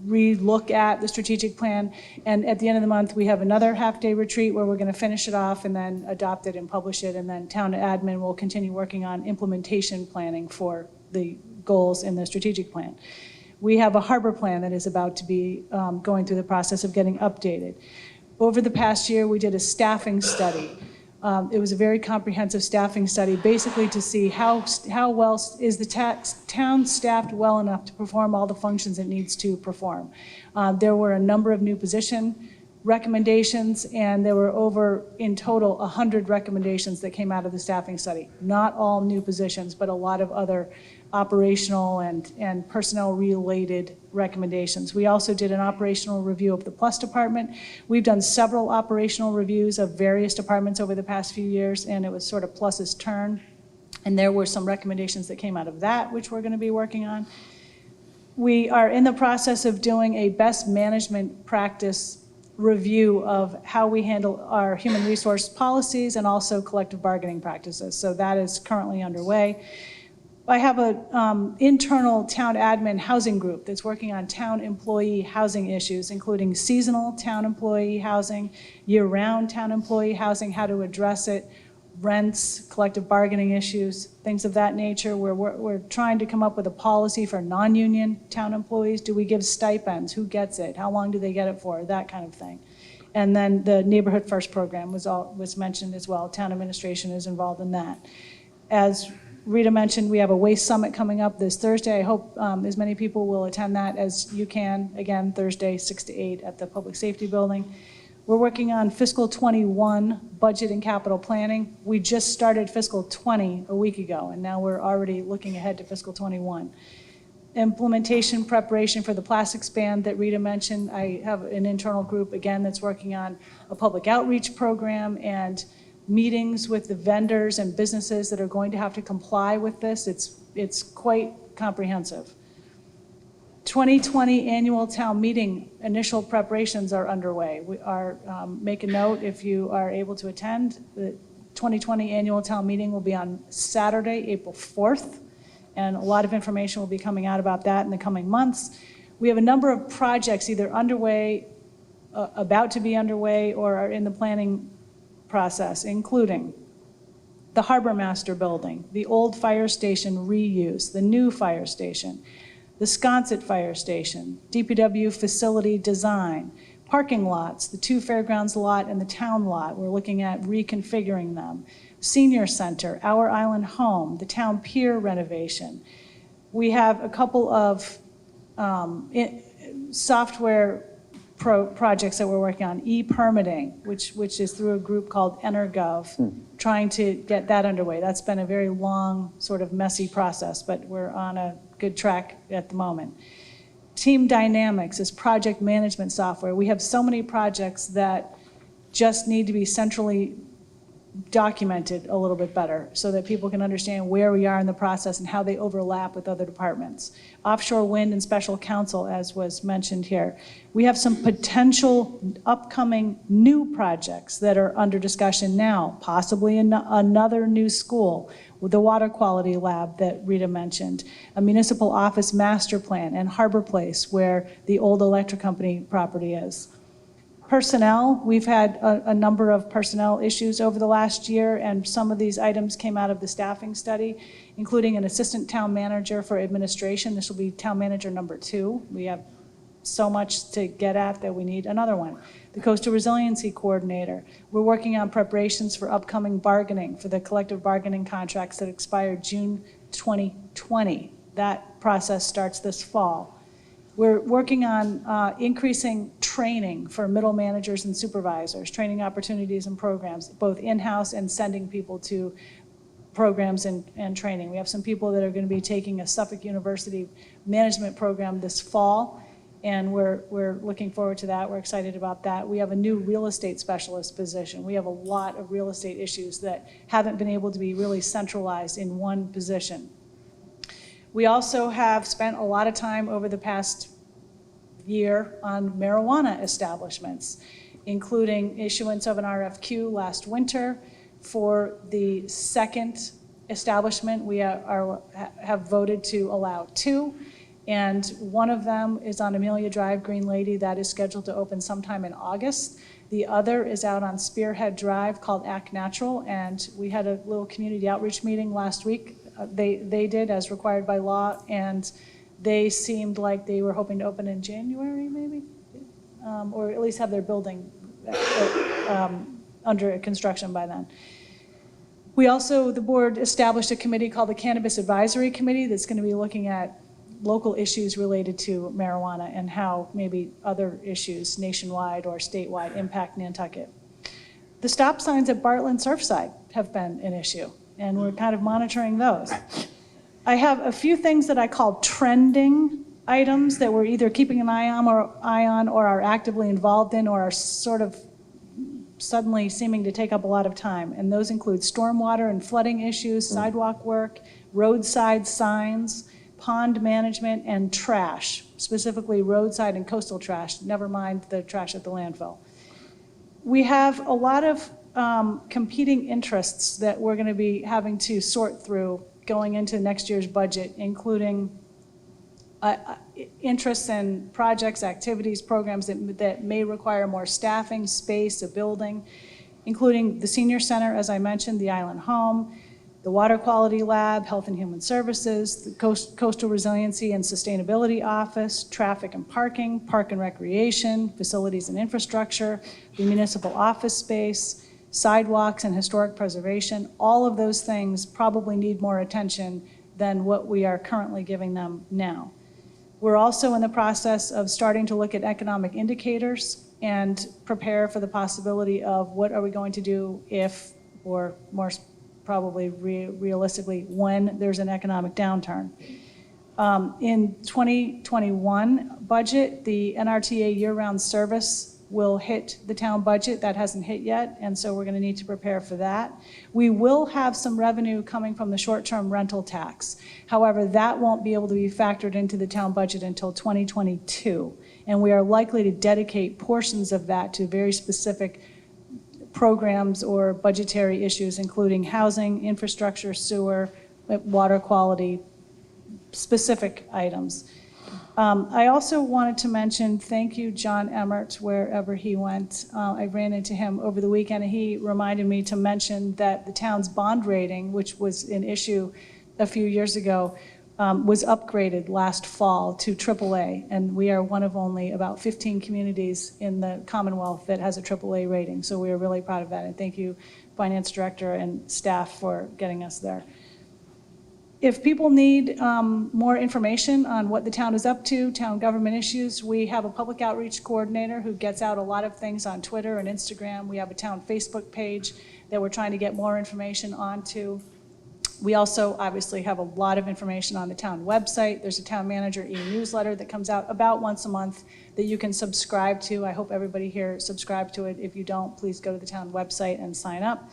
re-look at the strategic plan. And at the end of the month, we have another half-day retreat where we're going to finish it off and then adopt it and publish it. And then town admin will continue working on implementation planning for the goals in the strategic plan. We have a harbor plan that is about to be going through the process of getting updated. Over the past year, we did a staffing study. It was a very comprehensive staffing study, basically to see how well is the town staffed well enough to perform all the functions it needs to perform. There were a number of new position recommendations, and there were over, in total, 100 recommendations that came out of the staffing study. Not all new positions, but a lot of other operational and personnel-related recommendations. We also did an operational review of the Plus department. We've done several operational reviews of various departments over the past few years, and it was sort of Plus's turn. And there were some recommendations that came out of that, which we're going to be working on. We are in the process of doing a best management practice review of how we handle our human resource policies and also collective bargaining practices. So that is currently underway. I have an internal town admin housing group that's working on town employee housing issues, including seasonal town employee housing, year-round town employee housing, how to address it, rents, collective bargaining issues, things of that nature. We're trying to come up with a policy for non-union town employees. Do we give stipends? Who gets it? How long do they get it for? That kind of thing. And then the Neighborhood First program was mentioned as well. Town administration is involved in that. As Rita mentioned, we have a waste summit coming up this Thursday. I hope as many people will attend that as you can. Again, Thursday, 6 to 8 at the Public Safety Building. We're working on fiscal 21 budget and capital planning. We just started fiscal 20 a week ago, and now we're already looking ahead to fiscal 21. Implementation preparation for the plastics ban that Rita mentioned. I have an internal group, again, that's working on a public outreach program and meetings with the vendors and businesses that are going to have to comply with this. It's quite comprehensive. 2020 annual town meeting initial preparations are underway. We are, make a note if you are able to attend. The 2020 annual town meeting will be on Saturday, April 4th, and a lot of information will be coming out about that in the coming months. We have a number of projects either underway, about to be underway, or are in the planning process, including the Harbor Master building, the old fire station reuse, the new fire station, the Sconset Fire Station, DPW facility design, parking lots, the 2 fairgrounds lot and the town lot. We're looking at reconfiguring them. Senior Center, Our Island Home, the town pier renovation. We have a couple of software projects that we're working on, e-permitting, which is through a group called Energov, trying to get that underway. That's been a very long, sort of messy process, but we're on a good track at the moment. Team Dynamics is project management software. We have so many projects that just need to be centrally documented a little bit better so that people can understand where we are in the process and how they overlap with other departments. Offshore wind and special counsel, as was mentioned here. We have some potential upcoming new projects that are under discussion now, possibly another new school with the water quality lab that Rita mentioned, a municipal office master plan, and Harbor Place, where the old electric company property is. Personnel, we've had a number of personnel issues over the last year, and some of these items came out of the staffing study, including an assistant town manager for administration. This will be town manager number 2. We have so much to get at that we need another one. The Coastal Resiliency Coordinator. We're working on preparations for upcoming bargaining for the collective bargaining contracts that expired June 2020. That process starts this fall. We're working on increasing training for middle managers and supervisors, training opportunities and programs, both in-house and sending people to programs and training. We have some people that are going to be taking a Suffolk University management program this fall, and we're looking forward to that. We're excited about that. We have a new real estate specialist position. We have a lot of real estate issues that haven't been able to be really centralized in one position. We also have spent a lot of time over the past year on marijuana establishments, including issuance of an RFQ last winter for the second establishment. We have voted to allow 2, and one of them is on Amelia Drive, Green Lady. That is scheduled to open sometime in August. The other is out on Spearhead Drive called Act Natural, and we had a little community outreach meeting last week. They did as required by law, and they seemed like they were hoping to open in January maybe, or at least have their building under construction by then. We also, the board established a committee called the Cannabis Advisory Committee that's going to be looking at local issues related to marijuana and how maybe other issues nationwide or statewide impact Nantucket. The stop signs at Bartlett and Surfside have been an issue, and we're kind of monitoring those. I have a few things that I call trending items that we're either keeping an eye on or are actively involved in or are sort of suddenly seeming to take up a lot of time. And those include stormwater and flooding issues, sidewalk work, roadside signs, pond management, and trash, specifically roadside and coastal trash, never mind the trash at the landfill. We have a lot of competing interests that we're going to be having to sort through going into next year's budget, including interests in projects, activities, programs that may require more staffing, space, a building, including the senior center, as I mentioned, the Island Home, the Water Quality Lab, Health and Human Services, the Coastal Resiliency and Sustainability Office, Traffic and Parking, Park and Recreation, Facilities and Infrastructure, the Municipal Office Space, Sidewalks and Historic Preservation. All of those things probably need more attention than what we are currently giving them now. We're also in the process of starting to look at economic indicators and prepare for the possibility of what are we going to do if, or more probably realistically, when there's an economic downturn. In 2021 budget, the NRTA year-round service will hit the town budget. That hasn't hit yet, and so we're going to need to prepare for that. We will have some revenue coming from the short-term rental tax. However, that won't be able to be factored into the town budget until 2022, and we are likely to dedicate portions of that to very specific programs or budgetary issues, including housing, infrastructure, sewer, water quality, specific items. I also wanted to mention, thank you, John Emmert, wherever he went. I ran into him over the weekend, and he reminded me to mention that the town's bond rating, which was an issue a few years ago, was upgraded last fall to AAA, and we are one of only about 15 communities in the Commonwealth that has a AAA rating, so we are really proud of that, and thank you, Finance Director and staff, for getting us there. If people need more information on what the town is up to, town government issues, we have a public outreach coordinator who gets out a lot of things on Twitter and Instagram. We have a town Facebook page that we're trying to get more information onto. We also obviously have a lot of information on the town website. There's a town manager e-newsletter that comes out about once a month that you can subscribe to. I hope everybody here subscribe to it. If you don't, please go to the town website and sign up.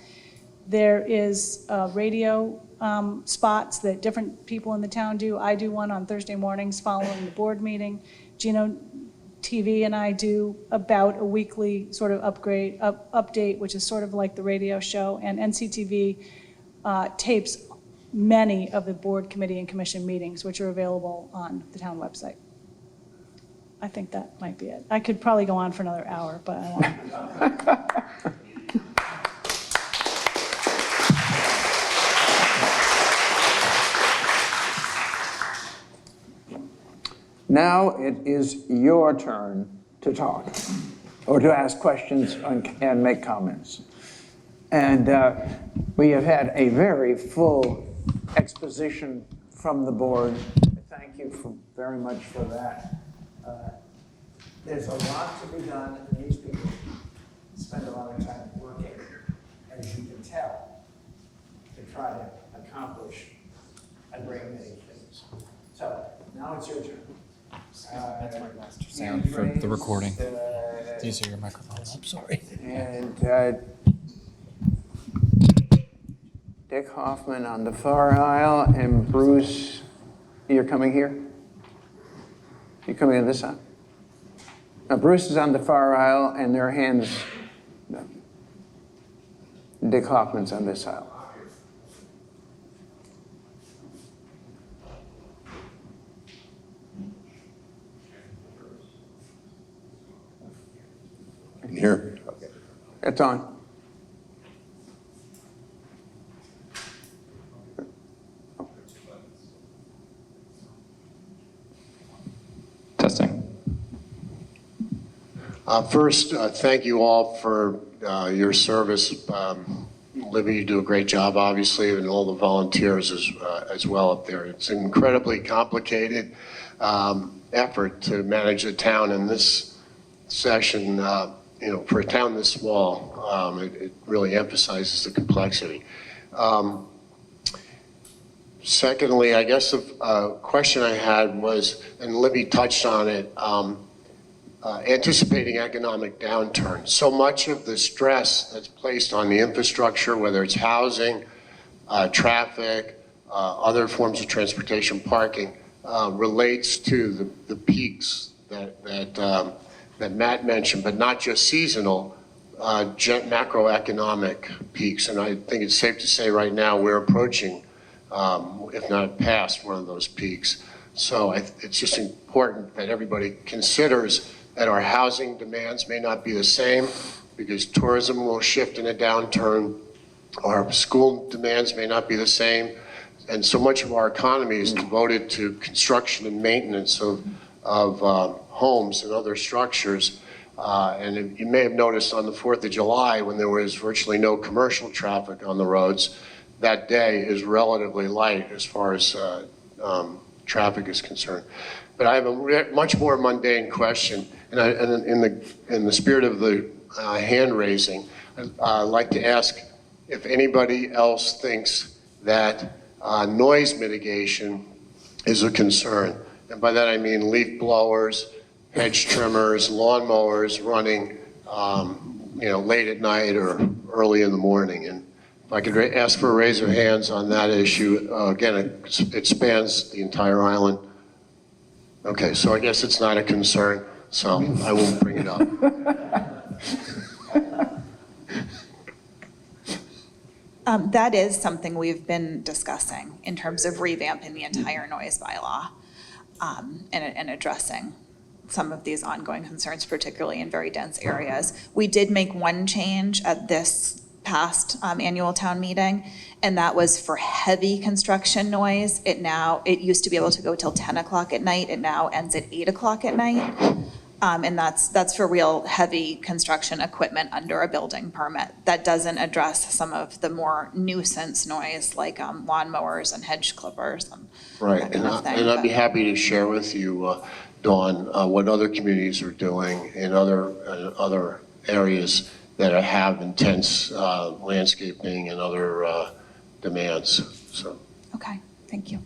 There is radio spots that different people in the town do. I do one on Thursday mornings following the board meeting. Gino TV and I do about a weekly sort of update, which is sort of like the radio show. And NCTV tapes many of the board, committee, and commission meetings, which are available on the town website. I think that might be it. I could probably go on for another hour, but I won't. Now it is your turn to talk, or to ask questions and make comments. And we have had a very full exposition from the board. Thank you very much for that. There's a lot to be done, and these people spend a lot of time working, as you can tell, to try to accomplish a great many things. So now it's your turn. That's my master sound for the recording. These are your microphones. I'm sorry. And Dick Hoffman on the far aisle, and Bruce, you're coming here? You're coming on this side? Now, Bruce is on the far aisle, and their hands, Dick Hoffman's on this aisle. Here. Okay. It's on. Testing. First, thank you all for your service. Libby, you do a great job, obviously, and all the volunteers as well up there. It's an incredibly complicated effort to manage a town in this session. For a town this small, it really emphasizes the complexity. Secondly, I guess a question I had was, and Libby touched on it, anticipating economic downturn. So much of the stress that's placed on the infrastructure, whether it's housing, traffic, other forms of transportation, parking, relates to the peaks that Matt mentioned, but not just seasonal, macroeconomic peaks. And I think it's safe to say right now we're approaching, if not past, one of those peaks. So it's just important that everybody considers that our housing demands may not be the same because tourism will shift in a downturn. Our school demands may not be the same. And so much of our economy is devoted to construction and maintenance of homes and other structures. And you may have noticed on the 4th of July when there was virtually no commercial traffic on the roads, that day is relatively light as far as traffic is concerned. But I have a much more mundane question, and in the spirit of the hand raising, I'd like to ask if anybody else thinks that noise mitigation is a concern. And by that I mean leaf blowers, hedge trimmers, lawn mowers running late at night or early in the morning. And if I could ask for a raise of hands on that issue. Again, it spans the entire island. Okay, so I guess it's not a concern, so I won't bring it up. That is something we've been discussing in terms of revamping the entire noise bylaw and addressing some of these ongoing concerns, particularly in very dense areas. We did make one change at this past annual town meeting, and that was for heavy construction noise. It used to be able to go till 10 o'clock at night. It now ends at 8 o'clock at night. And that's for real heavy construction equipment under a building permit. That doesn't address some of the more nuisance noise like lawnmowers and hedge clippers and Right, that kind of thing. and I'd be happy to share with you, Dawn, what other communities are doing in other areas that have intense landscaping and other demands. So. Okay, thank you.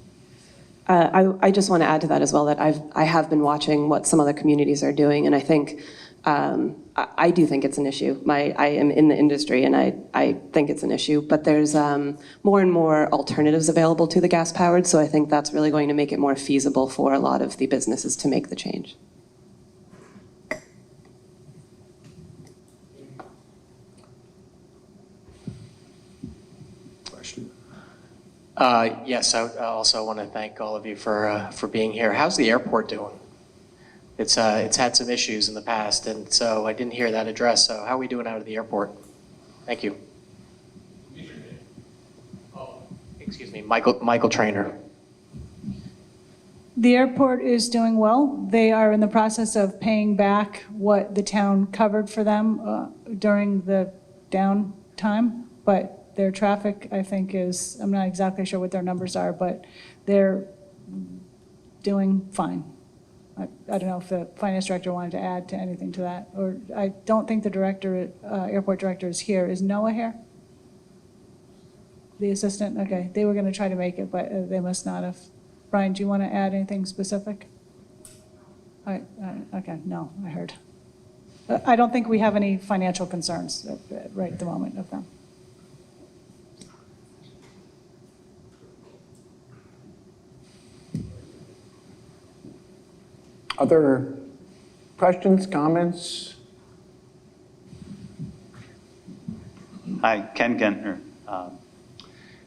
I just want to add to that as well that I have been watching what some other communities are doing, and I think I do think it's an issue. I am in the industry, and I think it's an issue. But there's more and more alternatives available to the gas-powered, so I think that's really going to make it more feasible for a lot of the businesses to make the change. Yes, I also want to thank all of you for being here. How's the airport doing? It's had some issues in the past, and so I didn't hear that addressed. So how are we doing out of the airport? Thank you. Oh, excuse me, Michael Trainer. The airport is doing well. They are in the process of paying back what the town covered for them during the downtime, but their traffic, I think, I'm not exactly sure what their numbers are, but they're doing fine. I don't know if the finance director wanted to add to anything to that, or I don't think the airport director is here. Is Noah here? The assistant? Okay, they were going to try to make it, but they must not have. Brian, do you want to add anything specific? Okay, no, I heard. I don't think we have any financial concerns right at the moment of them. Other questions, comments? Hi, Ken Gentner.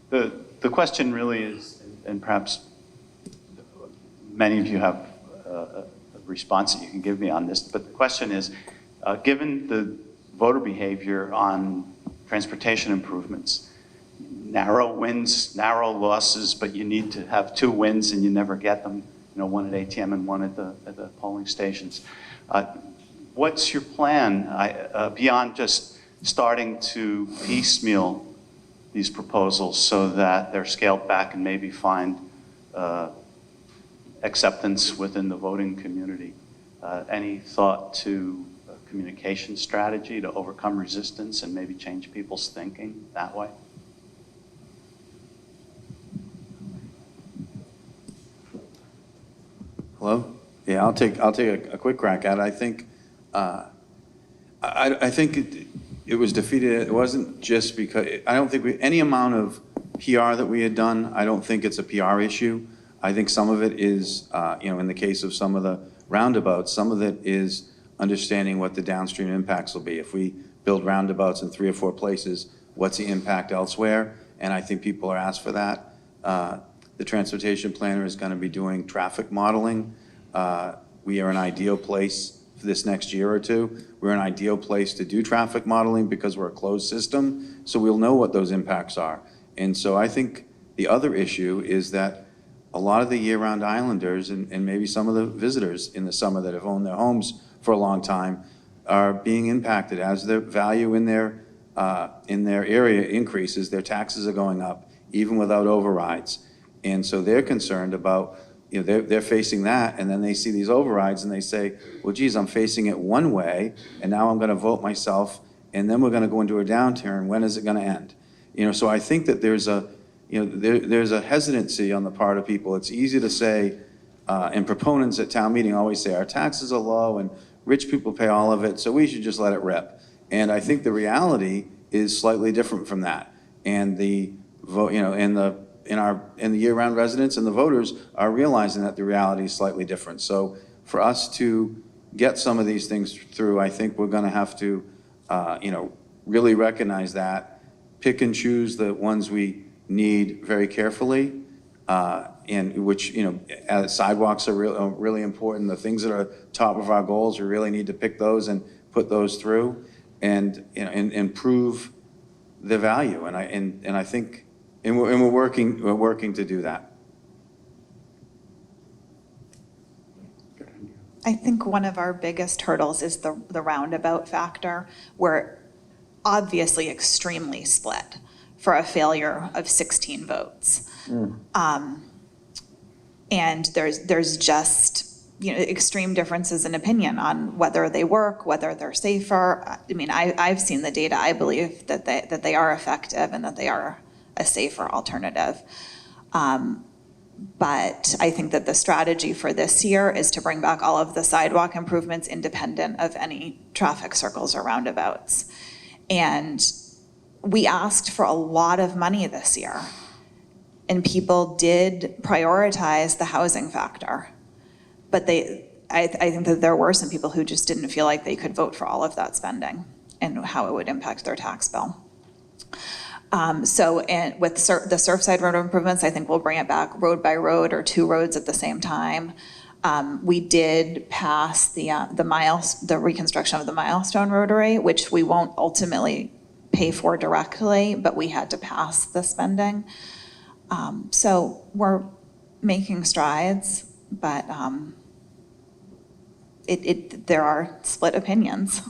The question really is, and perhaps many of you have a response that you can give me on this, but the question is, given the voter behavior on transportation improvements, narrow wins, narrow losses, but you need to have 2 wins and you never get them, one at ATM and one at the polling stations. what's your plan beyond just starting to piecemeal these proposals so that they're scaled back and maybe find acceptance within the voting community? Any thought to a communication strategy to overcome resistance and maybe change people's thinking that way? Hello? Yeah, I'll take a quick crack at it. I think, I think it was defeated. It wasn't just because, I don't think any amount of PR that we had done, I don't think it's a PR issue. I think some of it is, in the case of some of the roundabouts, some of it is understanding what the downstream impacts will be. If we build roundabouts in 3 or 4 places, what's the impact elsewhere? And I think people are asked for that. The transportation planner is going to be doing traffic modeling. We are an ideal place for this next year or two. We're an ideal place to do traffic modeling because we're a closed system, so we'll know what those impacts are. And so I think the other issue is that a lot of the year-round islanders and maybe some of the visitors in the summer that have owned their homes for a long time are being impacted as their value in their area increases. Their taxes are going up even without overrides. And so they're concerned about, they're facing that, and then they see these overrides and they say, well, geez, I'm facing it one way, and now I'm going to vote myself, and then we're going to go into a downturn. When is it going to end? So I think that there's a hesitancy on the part of people. It's easy to say, and proponents at town meeting always say our taxes are low and rich people pay all of it, so we should just let it rip. And I think the reality is slightly different from that. And the vote, and the year-round residents and the voters are realizing that the reality is slightly different. So for us to get some of these things through, I think we're going to have to, really recognize that, pick and choose the ones we need very carefully, and which, sidewalks are really important. The things that are top of our goals, we really need to pick those and put those through, and improve the value. And I think. And we're working to do that. I think one of our biggest hurdles is the roundabout factor. We're obviously extremely split for a failure of 16 votes. And there's just extreme differences in opinion on whether they work, whether they're safer. I mean, I've seen the data. I believe that they are effective and that they are a safer alternative. But I think that the strategy for this year is to bring back all of the sidewalk improvements independent of any traffic circles or roundabouts. And we asked for a lot of money this year, and people did prioritize the housing factor. But I think that there were some people who just didn't feel like they could vote for all of that spending and how it would impact their tax bill. So with the Surfside road improvements, I think we'll bring it back road by road or 2 roads at the same time. We did pass the reconstruction of the Milestone Rotary, which we won't ultimately pay for directly, but we had to pass the spending. So we're making strides, but there are split opinions.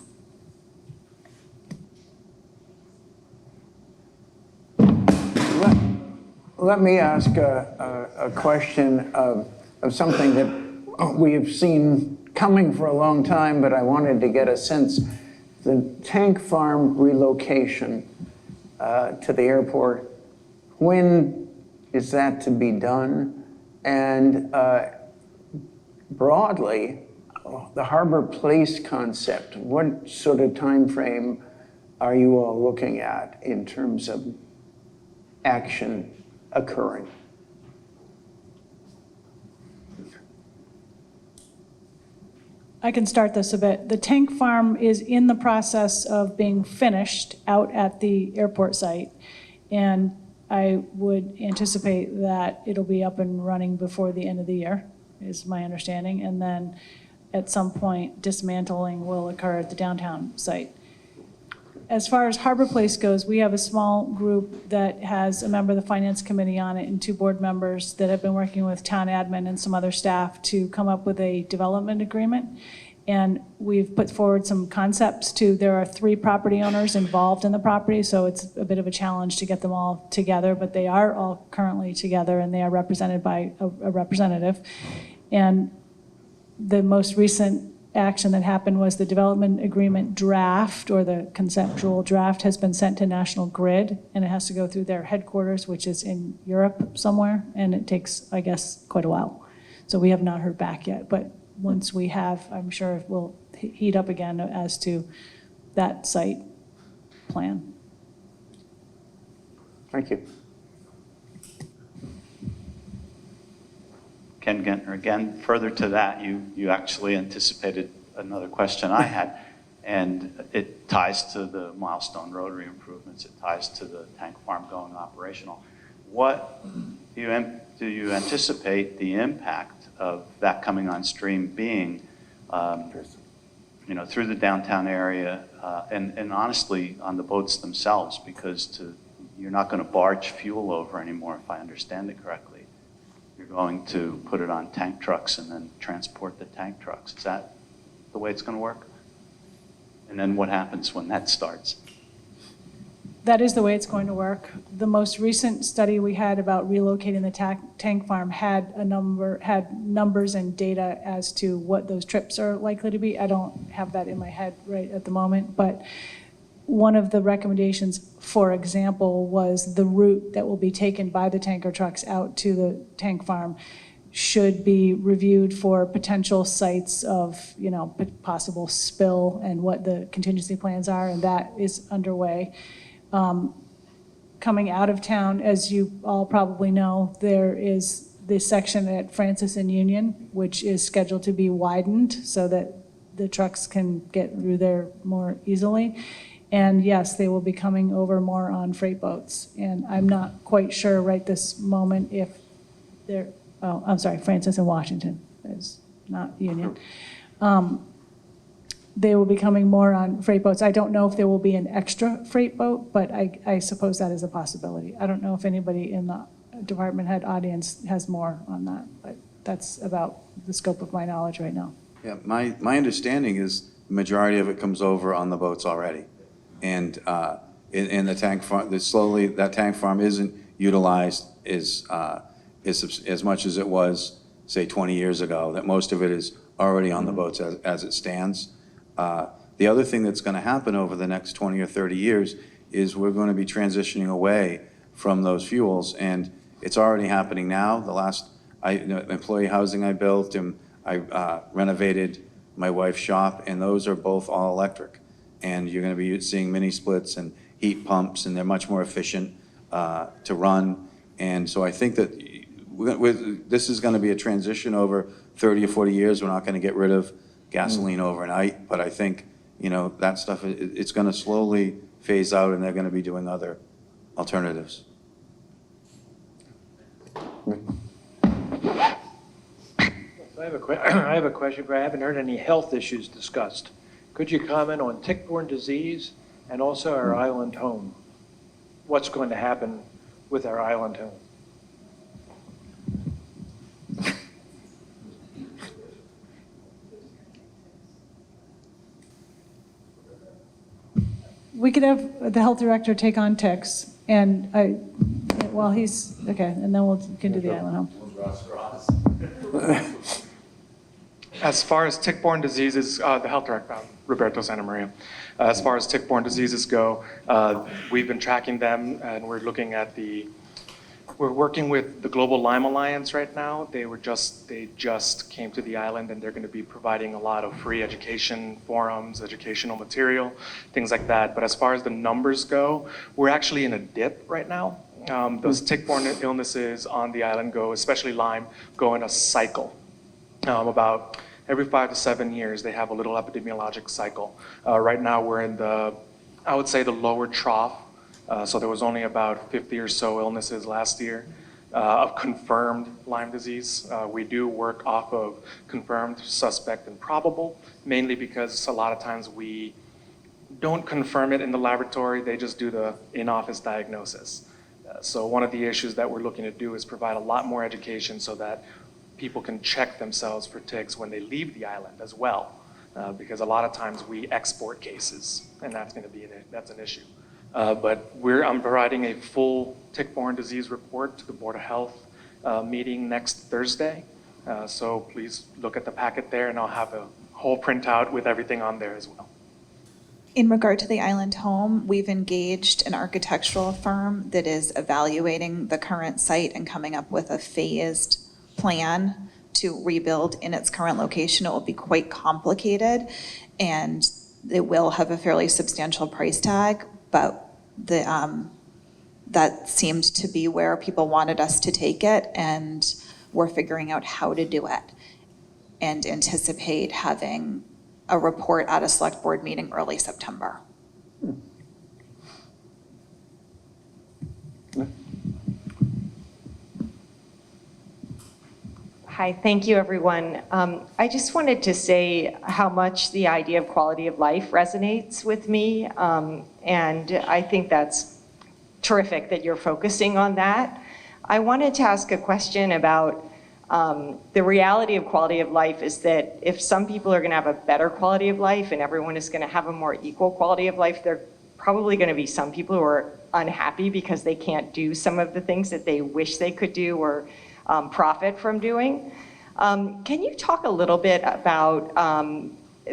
Let me ask a question of something that we have seen coming for a long time, but I wanted to get a sense. The tank farm relocation to the airport, when is that to be done? And broadly, the Harbor Place concept, what sort of time frame are you all looking at in terms of action occurring? I can start this a bit. The tank farm is in the process of being finished out at the airport site, and I would anticipate that it'll be up and running before the end of the year, is my understanding, and then at some point dismantling will occur at the downtown site. As far as Harbor Place goes, we have a small group that has a member of the Finance Committee on it and 2 board members that have been working with town admin and some other staff to come up with a development agreement. And we've put forward some concepts there are 3 property owners involved in the property, so it's a bit of a challenge to get them all together, but they are all currently together and they are represented by a representative. And the most recent action that happened was the development agreement draft, or the conceptual draft, has been sent to National Grid, and it has to go through their headquarters, which is in Europe somewhere, and it takes, I guess, quite a while. So we have not heard back yet, but once we have, I'm sure we'll heat up again as to that site plan. Thank you. Ken Gentner, again, further to that, you actually anticipated another question I had, and it ties to the Milestone Rotary improvements, it ties to the tank farm going operational. What do you anticipate the impact of that coming on stream being, through the downtown area, and honestly on the boats themselves, because you're not going to barge fuel over anymore, if I understand it correctly. You're going to put it on tank trucks and then transport the tank trucks. Is that the way it's going to work? And then what happens when that starts? That is the way it's going to work. The most recent study we had about relocating the tank farm had numbers and data as to what those trips are likely to be. I don't have that in my head right at the moment, but one of the recommendations, for example, was the route that will be taken by the tanker trucks out to the tank farm should be reviewed for potential sites of, possible spill and what the contingency plans are, and that is underway. Coming out of town, as you all probably know, there is this section at Francis and Union, which is scheduled to be widened so that the trucks can get through there more easily. And yes, they will be coming over more on freight boats. And I'm not quite sure right this moment if they're, Francis and Washington is not Union. They will be coming more on freight boats. I don't know if there will be an extra freight boat, but I suppose that is a possibility. I don't know if anybody in the department head audience has more on that, but that's about the scope of my knowledge right now. Yeah, my understanding is the majority of it comes over on the boats already. And in the tank farm, that tank farm isn't utilized as much as it was, say, 20 years ago, that most of it is already on the boats as it stands. The other thing that's going to happen over the next 20 or 30 years is we're going to be transitioning away from those fuels, and it's already happening now. The last employee housing I built, and I renovated my wife's shop, and those are both all electric. And you're going to be seeing mini splits and heat pumps, and they're much more efficient to run. And so I think that this is going to be a transition over 30 or 40 years. We're not going to get rid of gasoline overnight, but I think that stuff, it's going to slowly phase out, and they're going to be doing other alternatives. I have a question, but I haven't heard any health issues discussed. Could you comment on tick-borne disease and also our island home? What's going to happen with our island home? We could have the health director take on ticks, and he's, okay, and then we can do the island home. As far as tick-borne diseases, the health director, Roberto Santa Maria. As far as tick-borne diseases go, we've been tracking them, and we're working with the Global Lyme Alliance right now. They just came to the island, and they're going to be providing a lot of free education forums, educational material, things like that. But as far as the numbers go, we're actually in a dip right now. Those tick-borne illnesses on the island especially Lyme, go in a cycle. About every 5 to 7 years, they have a little epidemiologic cycle. Right now, we're in I would say the lower trough. So there was only about 50 or so illnesses last year of confirmed Lyme disease. We do work off of confirmed, suspect, and probable, mainly because a lot of times we don't confirm it in the laboratory. They just do the in-office diagnosis. So one of the issues that we're looking to do is provide a lot more education so that people can check themselves for ticks when they leave the island as well. because a lot of times we export cases, and that's going to be that's an issue. But I'm providing a full tick-borne disease report to the Board of Health meeting next Thursday. So please look at the packet there, and I'll have a whole printout with everything on there as well. In regard to the island home, we've engaged an architectural firm that is evaluating the current site and coming up with a phased plan to rebuild in its current location. It will be quite complicated, and it will have a fairly substantial price tag, but that seemed to be where people wanted us to take it, and we're figuring out how to do it and anticipate having a report at a select board meeting early September. Hi, thank you, everyone. I just wanted to say how much the idea of quality of life resonates with me, and I think that's terrific that you're focusing on that. I wanted to ask a question about the reality of quality of life is that if some people are going to have a better quality of life and everyone is going to have a more equal quality of life, there are probably going to be some people who are unhappy because they can't do some of the things that they wish they could do or profit from doing. Can you talk a little bit about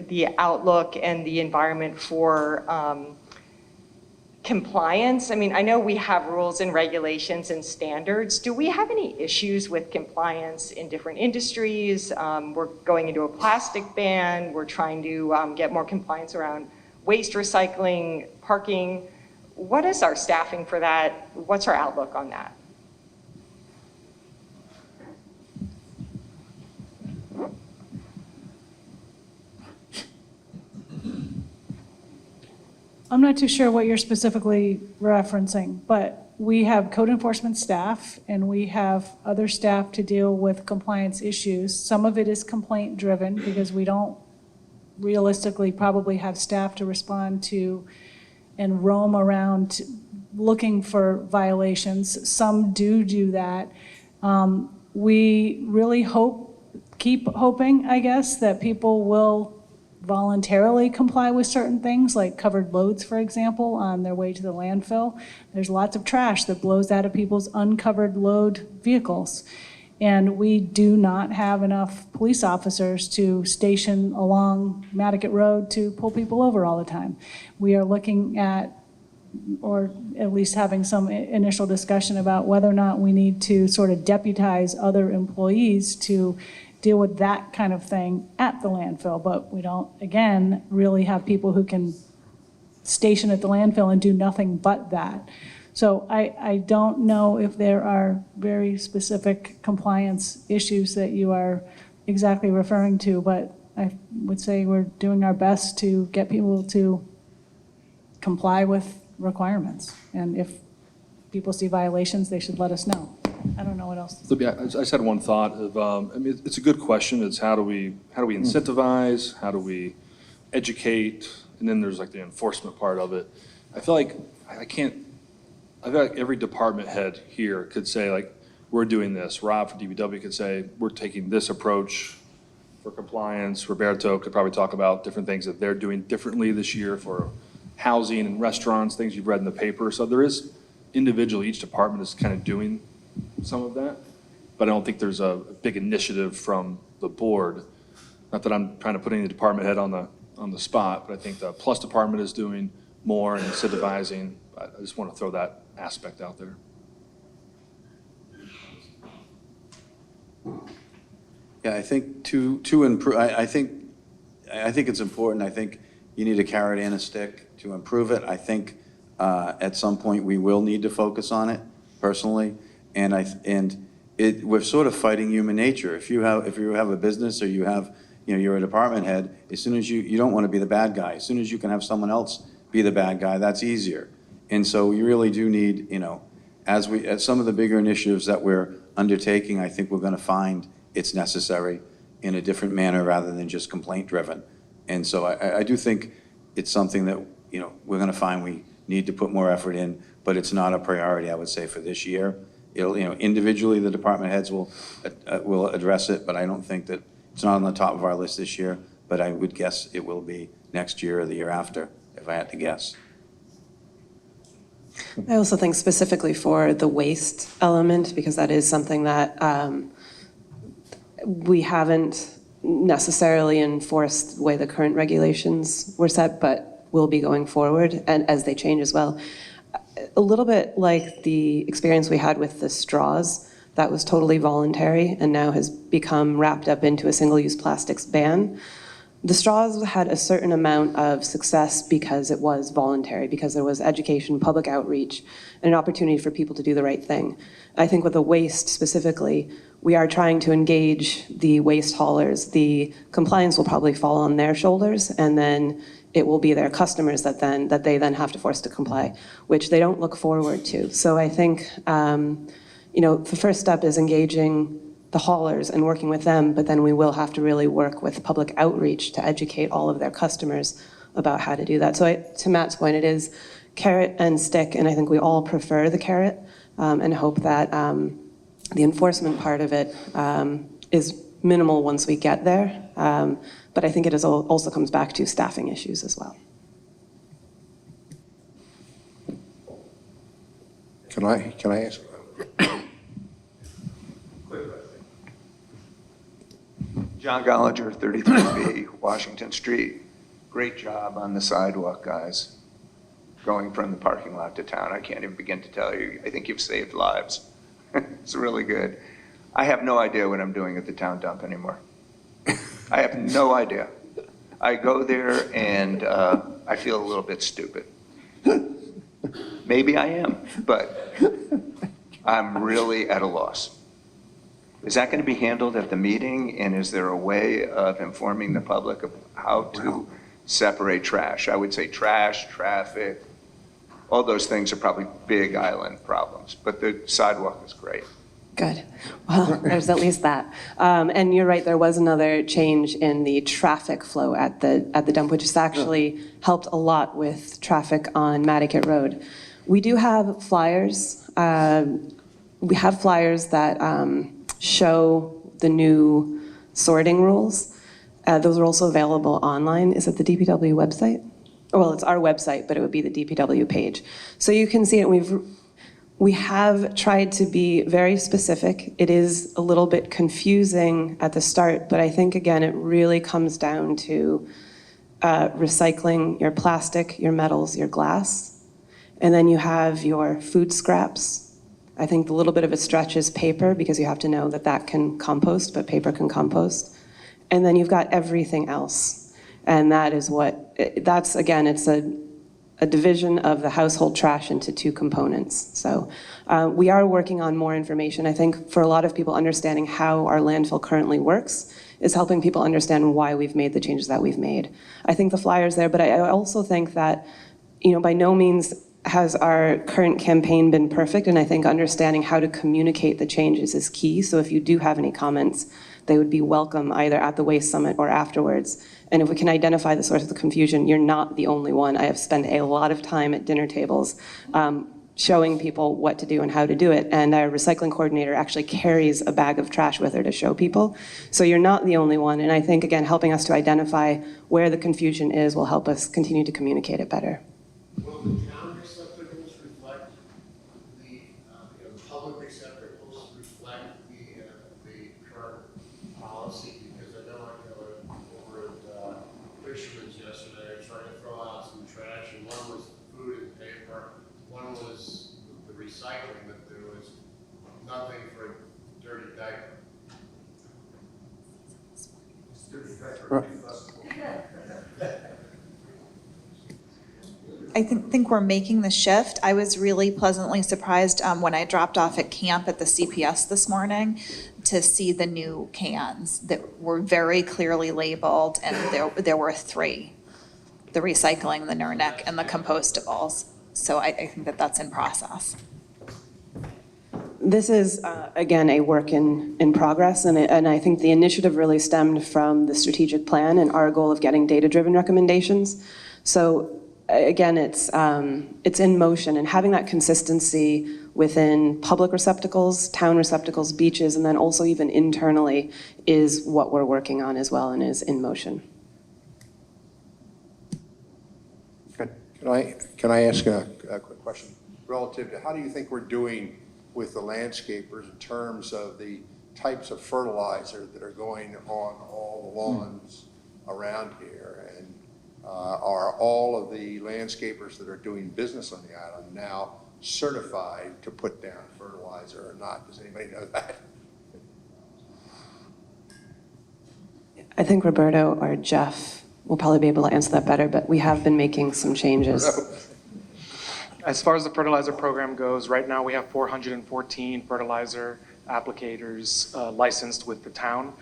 the outlook and the environment for compliance? I mean, I know we have rules and regulations and standards. Do we have any issues with compliance in different industries? We're going into a plastic ban. We're trying to get more compliance around waste recycling, parking. What is our staffing for that? What's our outlook on that? I'm not too sure what you're specifically referencing, but we have code enforcement staff and we have other staff to deal with compliance issues. Some of it is complaint driven because we don't realistically probably have staff to respond to and roam around looking for violations. Some do that. We really keep hoping, I guess, that people will voluntarily comply with certain things, like covered loads, for example, on their way to the landfill. There's lots of trash that blows out of people's uncovered load vehicles. And we do not have enough police officers to station along Nantucket Road to pull people over all the time. We are looking at, or at least having some initial discussion about whether or not we need to sort of deputize other employees to deal with that kind of thing at the landfill, but we don't, again, really have people who can station at the landfill and do nothing but that. So I don't know if there are very specific compliance issues that you are exactly referring to, but I would say we're doing our best to get people to comply with requirements. And if people see violations, they should let us know. I don't know what else. Libby, I just had one thought of, I mean, it's a good question. It's how do we incentivize? How do we educate? And then there's like the enforcement part of it. I feel like I feel like every department head here could say like, we're doing this. Rob from DPW could say, we're taking this approach for compliance. Roberto could probably talk about different things that they're doing differently this year for housing and restaurants, things you've read in the paper. So there is individually, each department is kind of doing some of that, but I don't think there's a big initiative from the board. Not that I'm trying to put any department head on the spot, but I think the Plus department is doing more and incentivizing. I just want to throw that aspect out there. Yeah, I think to improve, I think it's important. I think you need a carrot and a stick to improve it. I think at some point we will need to focus on it personally. And we're sort of fighting human nature. If you have a business or you're a department head, as soon as you don't want to be the bad guy. As soon as you can have someone else be the bad guy, that's easier. And so we really do need, as some of the bigger initiatives that we're undertaking, I think we're going to find it's necessary in a different manner rather than just complaint driven. And so I do think it's something that we're going to find we need to put more effort in, but it's not a priority, I would say, for this year. Individually, the department heads will address it, but I don't think that it's not on the top of our list this year. but I would guess it will be next year or the year after, if I had to guess. I also think specifically for the waste element, because that is something that we haven't necessarily enforced the way the current regulations were set, but will be going forward, and as they change as well. A little bit like the experience we had with the straws, that was totally voluntary and now has become wrapped up into a single-use plastics ban. The straws had a certain amount of success because it was voluntary, because there was education, public outreach, and an opportunity for people to do the right thing. I think with the waste specifically, we are trying to engage the waste haulers. The compliance will probably fall on their shoulders, and then it will be their customers that they then have to force to comply, which they don't look forward to. So I think the first step is engaging the haulers and working with them, but then we will have to really work with public outreach to educate all of their customers about how to do that. So to Matt's point, it is carrot and stick, and I think we all prefer the carrot and hope that the enforcement part of it is minimal once we get there. But I think it also comes back to staffing issues as well. Can I ask? John Gollinger, 33B, Washington Street. Great job on the sidewalk, guys. Going from the parking lot to town, I can't even begin to tell you. I think you've saved lives. It's really good. I have no idea what I'm doing at the town dump anymore. I have no idea. I go there and I feel a little bit stupid. Maybe I am, but I'm really at a loss. Is that going to be handled at the meeting, and is there a way of informing the public of how to separate trash? I would say trash, traffic, all those things are probably big island problems, but the sidewalk is great. Good. Well, there's at least that. And you're right, there was another change in the traffic flow at the dump, which has actually helped a lot with traffic on Nantucket Road. We do have flyers. We have flyers that show the new sorting rules. Those are also available online. Is it the DPW website? Well, it's our website, but it would be the DPW page. So you can see it. We have tried to be very specific. It is a little bit confusing at the start, but I think, again, it really comes down to recycling your plastic, your metals, your glass, and then you have your food scraps. I think the little bit of a stretch is paper, because you have to know that that can compost, but paper can compost. And then you've got everything else. And that is that's again, it's a division of the household trash into two components. So we are working on more information. I think for a lot of people, understanding how our landfill currently works is helping people understand why we've made the changes that we've made. I think the flyer's there, but I also think that, by no means has our current campaign been perfect, and I think understanding how to communicate the changes is key. So if you do have any comments, they would be welcome either at the Waste Summit or afterwards. And if we can identify the source of the confusion, you're not the only one. I have spent a lot of time at dinner tables showing people what to do and how to do it. And our recycling coordinator actually carries a bag of trash with her to show people. So you're not the only one. And I think, again, helping us to identify where the confusion is will help us continue to communicate it better. Will the town receptacles reflect the public receptacles reflect the current policy? Because I know over at Fisherman's yesterday, trying to throw out some trash, and one was food and paper, one was the recycling, but there was nothing for a dirty diaper. Dirty diaper. I think we're making the shift. I was really pleasantly surprised when I dropped off at camp at the CPS this morning to see the new cans that were very clearly labeled, and there were 3, the recycling, the Nurnick, and the compostables. So I think that's in process. This is, again, a work in progress, and I think the initiative really stemmed from the strategic plan and our goal of getting data-driven recommendations. So again, it's in motion, and having that consistency within public receptacles, town receptacles, beaches, and then also even internally is what we're working on as well and is in motion. Can I ask a quick question relative to how do you think we're doing with the landscapers in terms of the types of fertilizer that are going on all the lawns around here? And are all of the landscapers that are doing business on the island now certified to put down fertilizer or not? Does anybody know that? I think Roberto or Jeff will probably be able to answer that better, but we have been making some changes. As far as the fertilizer program goes, right now we have 414 fertilizer applicators licensed with the town.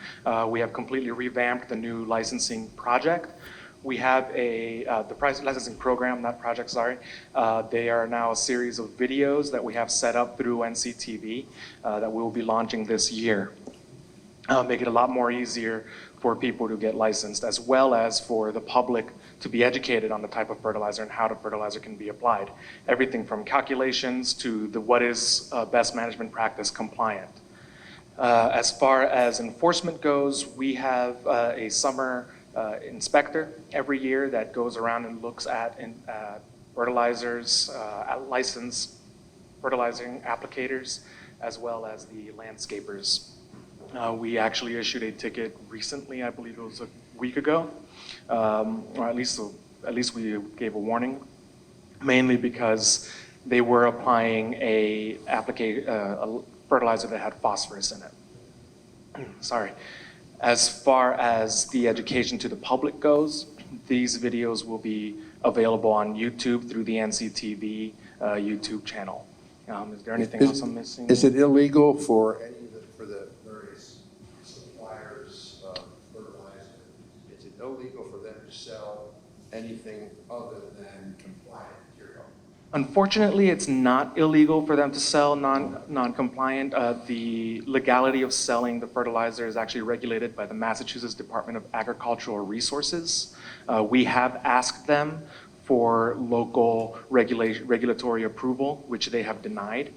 We have completely revamped the new licensing project. We have the price licensing program, not project, sorry. They are now a series of videos that we have set up through NCTV that we will be launching this year. Make it a lot more easier for people to get licensed, as well as for the public to be educated on the type of fertilizer and how the fertilizer can be applied. Everything from calculations to what is best management practice compliant. As far as enforcement goes, we have a summer inspector every year that goes around and looks at fertilizers, licensed fertilizing applicators, as well as the landscapers. We actually issued a ticket recently, I believe it was a week ago, or at least we gave a warning, mainly because they were applying a fertilizer that had phosphorus in it. Sorry. As far as the education to the public goes, these videos will be available on YouTube through the NCTV YouTube channel. Is there anything else I'm missing? Is it illegal for the various suppliers of fertilizer? Is it illegal for them to sell anything other than compliant material? Unfortunately, it's not illegal for them to sell non-compliant. The legality of selling the fertilizer is actually regulated by the Massachusetts Department of Agricultural Resources. We have asked them for local regulatory approval, which they have denied.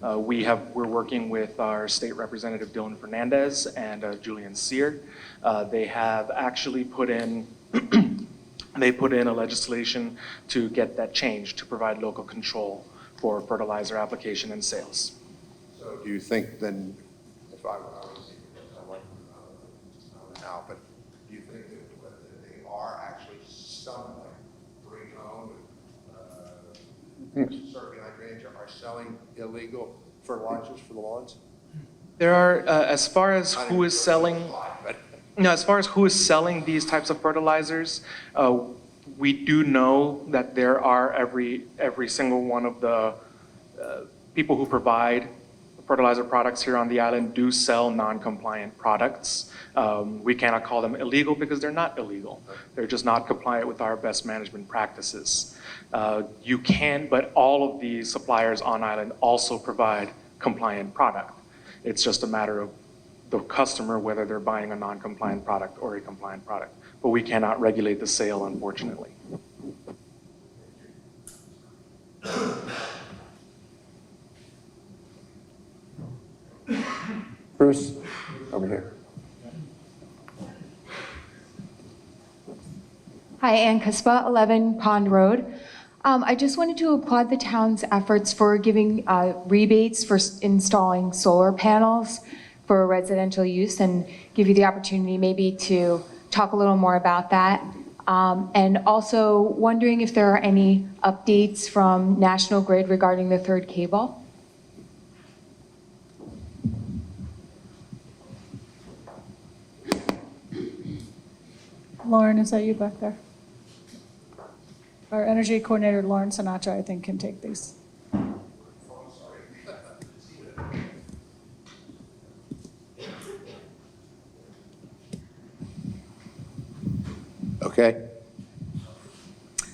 We're working with our state representative Dylan Fernandez and Julian Sear. They have actually put in a legislation to get that changed to provide local control for fertilizer application and sales. So do you think then, if I was now, but do you think that they are actually selling, like Green Home and Circuit Range are selling illegal fertilizers for the lawns? There are, as far as who is selling, as far as who is selling these types of fertilizers, we do know that there are every single one of the people who provide fertilizer products here on the island do sell non-compliant products. We cannot call them illegal because they're not illegal. They're just not compliant with our best management practices. You can, but all of the suppliers on island also provide compliant product. It's just a matter of the customer, whether they're buying a non-compliant product or a compliant product. But we cannot regulate the sale, unfortunately. Bruce, over here. Hi, Ann Cuspa, 11 Pond Road. I just wanted to applaud the town's efforts for giving rebates for installing solar panels for residential use and give you the opportunity maybe to talk a little more about that. And also wondering if there are any updates from National Grid regarding the third cable. Lauren, is that you back there? Our energy coordinator, Lauren Sinatra, I think, can take these. Okay.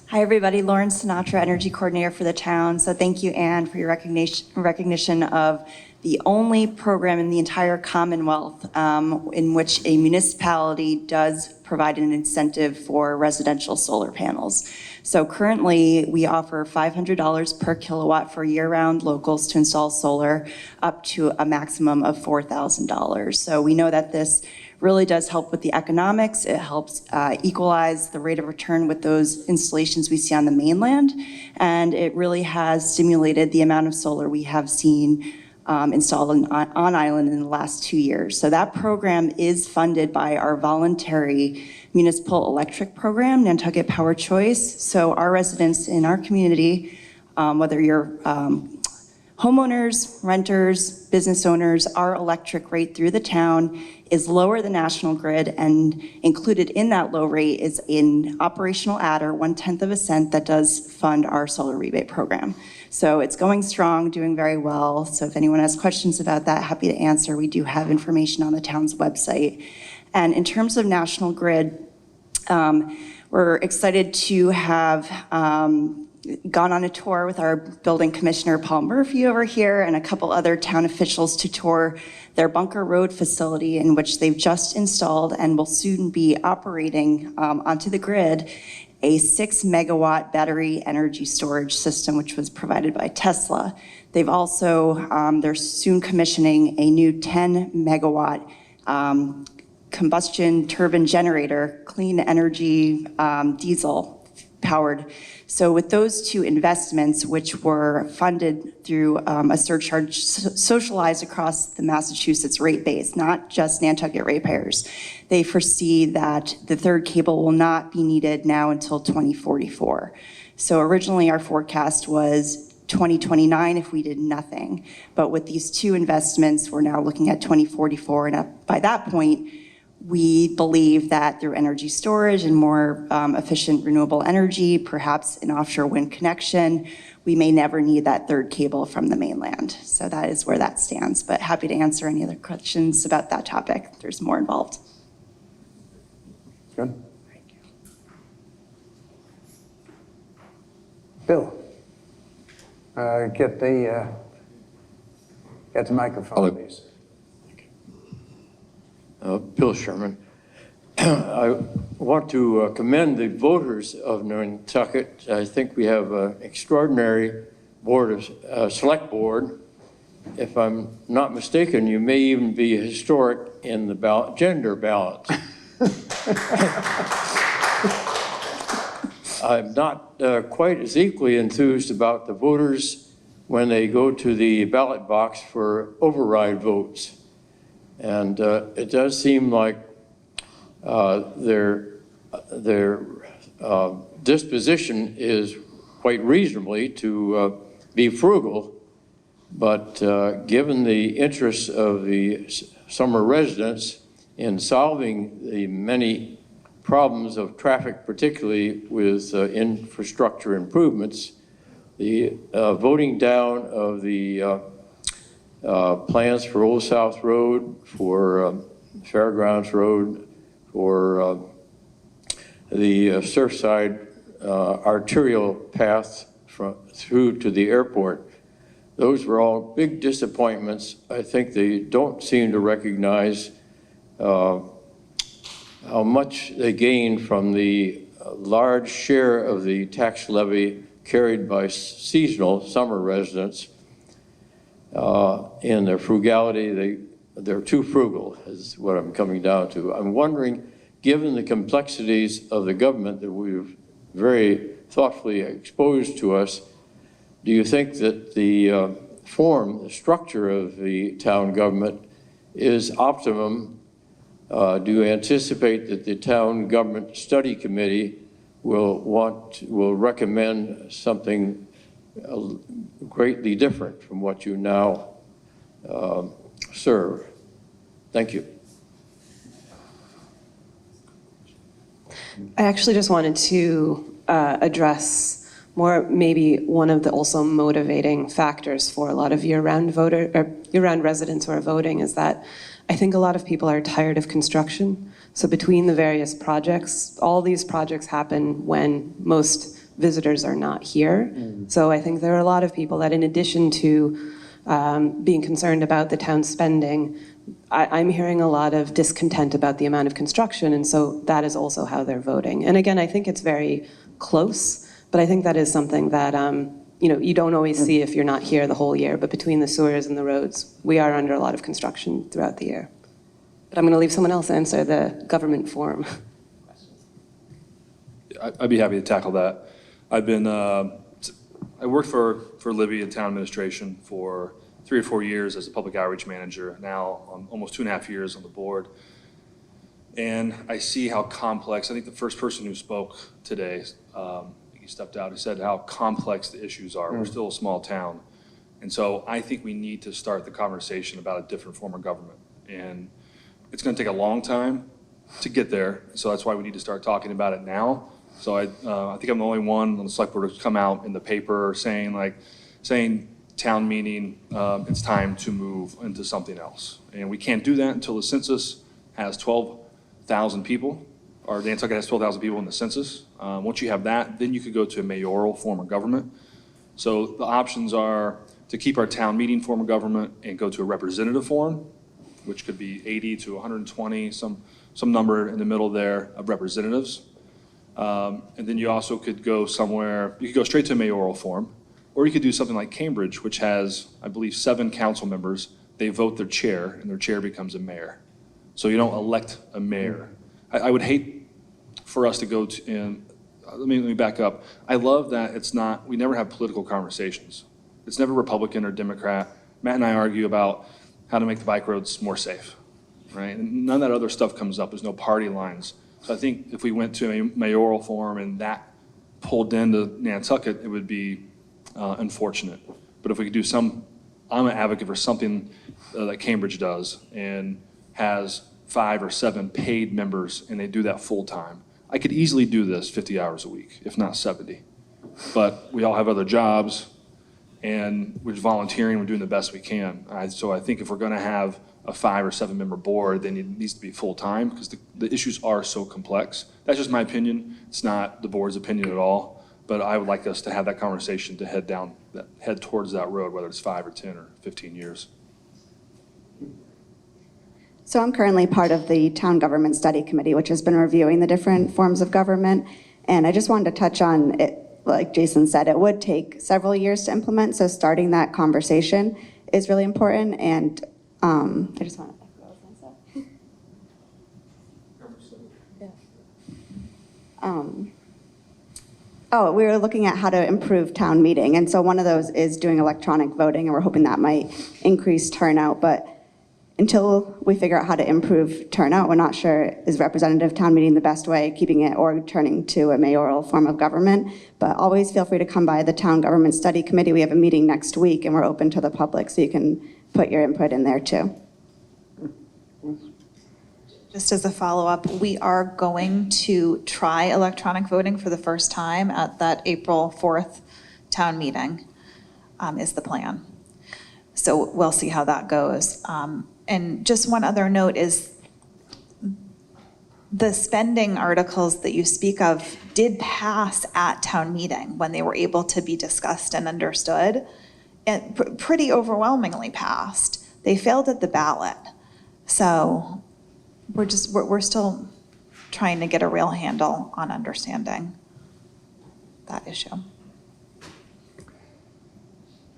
Hi, everybody. Lauren Sinatra, Energy Coordinator for the town. So thank you, Ann, for your recognition of the only program in the entire Commonwealth in which a municipality does provide an incentive for residential solar panels. So currently, we offer $500 per kilowatt for year-round locals to install solar, up to a maximum of $4,000. So we know that this really does help with the economics. It helps equalize the rate of return with those installations we see on the mainland. And it really has stimulated the amount of solar we have seen installed on island in the last 2 years. So that program is funded by our voluntary municipal electric program, Nantucket Power Choice. So our residents in our community, whether you're homeowners, renters, business owners, our electric rate through the town is lower than national grid, and included in that low rate is an operational adder, 1/10 of a cent, that does fund our solar rebate program. So it's going strong, doing very well. So if anyone has questions about that, happy to answer. We do have information on the town's website. And in terms of national grid, we're excited to have gone on a tour with our building commissioner, Paul Murphy, over here, and a couple other town officials to tour their Bunker Road facility, in which they've just installed and will soon be operating onto the grid a 6-megawatt battery energy storage system, which was provided by Tesla. They've also, they're soon commissioning a new 10-megawatt combustion turbine generator, clean energy diesel powered. So with those two investments, which were funded through a surcharge socialized across the Massachusetts rate base, not just Nantucket ratepayers, they foresee that the third cable will not be needed now until 2044. So originally our forecast was 2029 if we did nothing. But with these two investments, we're now looking at 2044. And by that point, we believe that through energy storage and more efficient renewable energy, perhaps an offshore wind connection, we may never need that third cable from the mainland. So that is where that stands. But happy to answer any other questions about that topic. There's more involved. Good. Thank you. Bill, get the microphone, please. Bill Sherman. I want to commend the voters of Nantucket. I think we have an extraordinary select board. If I'm not mistaken, you may even be historic in the gender balance. I'm not quite as equally enthused about the voters when they go to the ballot box for override votes. And it does seem like their disposition is quite reasonably to be frugal, but given the interests of the summer residents in solving the many problems of traffic, particularly with infrastructure improvements, the voting down of the plans for Old South Road, for Fairgrounds Road, for the Surfside arterial path through to the airport. Those were all big disappointments. I think they don't seem to recognize how much they gain from the large share of the tax levy carried by seasonal summer residents. In their frugality, they're too frugal, is what I'm coming down to. I'm wondering, given the complexities of the government that we've very thoughtfully exposed to us, do you think that the the structure of the town government is optimum? Do you anticipate that the town government study committee will recommend something greatly different from what you now serve? Thank you. I actually just wanted to address more maybe one of the also motivating factors for a lot of year-round residents who are voting is that I think a lot of people are tired of construction. So between the various projects, all these projects happen when most visitors are not here. So I think there are a lot of people that in addition to being concerned about the town spending, I'm hearing a lot of discontent about the amount of construction, and so that is also how they're voting. And again, I think it's very close, but I think that is something that you don't always see if you're not here the whole year, but between the sewers and the roads, we are under a lot of construction throughout the year. But I'm going to leave someone else answer the government form. I'd be happy to tackle that. I worked for Libby in town administration for 3 or 4 years as a public outreach manager, now almost 2.5 years on the board. And I see how complex, I think the first person who spoke today, he stepped out, he said how complex the issues are. We're still a small town. And so I think we need to start the conversation about a different form of government. And it's going to take a long time to get there. So that's why we need to start talking about it now. So I think I'm the only one on the select board who's come out in the paper saying town meeting, it's time to move into something else. And we can't do that until the census has 12,000 people, or Nantucket has 12,000 people in the census. Once you have that, then you could go to a mayoral form of government. So the options are to keep our town meeting form of government and go to a representative form, which could be 80 to 120, some number in the middle there of representatives. And then you also could go somewhere, you could go straight to a mayoral form, or you could do something like Cambridge, which has, I believe, 7 council members. They vote their chair, and their chair becomes a mayor. So you don't elect a mayor. I would hate for us to go to, and let me back up. I love that it's not, we never have political conversations. It's never Republican or Democrat. Matt and I argue about how to make the bike roads more safe, right? And none of that other stuff comes up. There's no party lines. So I think if we went to a mayoral form and that pulled into Nantucket, it would be unfortunate. But if we could do I'm an advocate for something that Cambridge does and has 5 or 7 paid members, and they do that full time. I could easily do this 50 hours a week, if not 70. But we all have other jobs, and we're just volunteering, we're doing the best we can. So I think if we're gonna have a 5 or 7 member board, then it needs to be full time, because the issues are so complex. That's just my opinion. It's not the board's opinion at all, but I would like us to have that conversation to head towards that road, whether it's 5 or 10 or 15 years. So I'm currently part of the Town Government Study Committee, which has been reviewing the different forms of government. And I just wanted to touch on it, like Jason said, it would take several years to implement. So starting that conversation is really important. And I just want to, what was I going to say? We were looking at how to improve town meeting. And so one of those is doing electronic voting, and we're hoping that might increase turnout. But until we figure out how to improve turnout, we're not sure is representative town meeting the best way, keeping it or turning to a mayoral form of government. But always feel free to come by the Town Government Study Committee. We have a meeting next week, and we're open to the public, so you can put your input in there too. Just as a follow-up, we are going to try electronic voting for the first time at that April 4th town meeting, is the plan. So we'll see how that goes. And just one other note is the spending articles that you speak of did pass at town meeting when they were able to be discussed and understood, and pretty overwhelmingly passed. They failed at the ballot. So we're still trying to get a real handle on understanding that issue.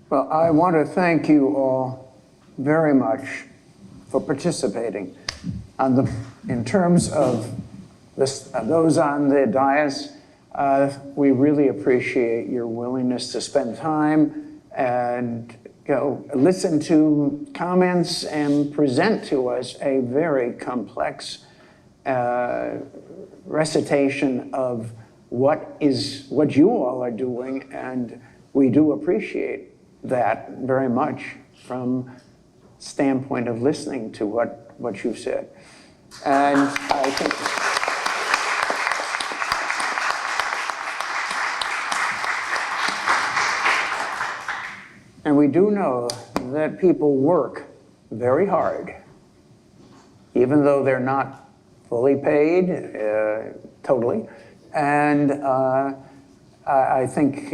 Well, I want to thank you all very much for participating. In terms of those on the dais, we really appreciate your willingness to spend time and listen to comments and present to us a very complex recitation of what you all are doing, and we do appreciate that very much from standpoint of listening to what you've said. And I think and we do know that people work very hard, even though they're not fully paid, totally. And I think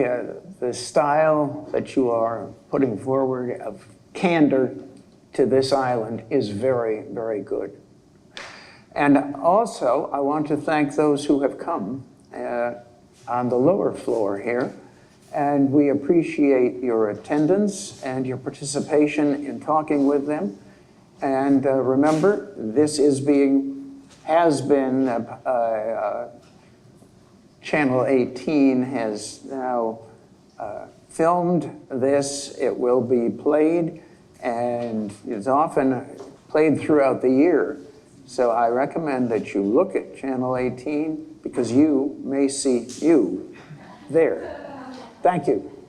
the style that you are putting forward of candor to this island is very, very good. And also, I want to thank those who have come on the lower floor here. And we appreciate your attendance and your participation in talking with them. And remember, this has been, Channel 18 has now filmed this. It will be played, and it's often played throughout the year. So I recommend that you look at Channel 18 because you may see you there. Thank you.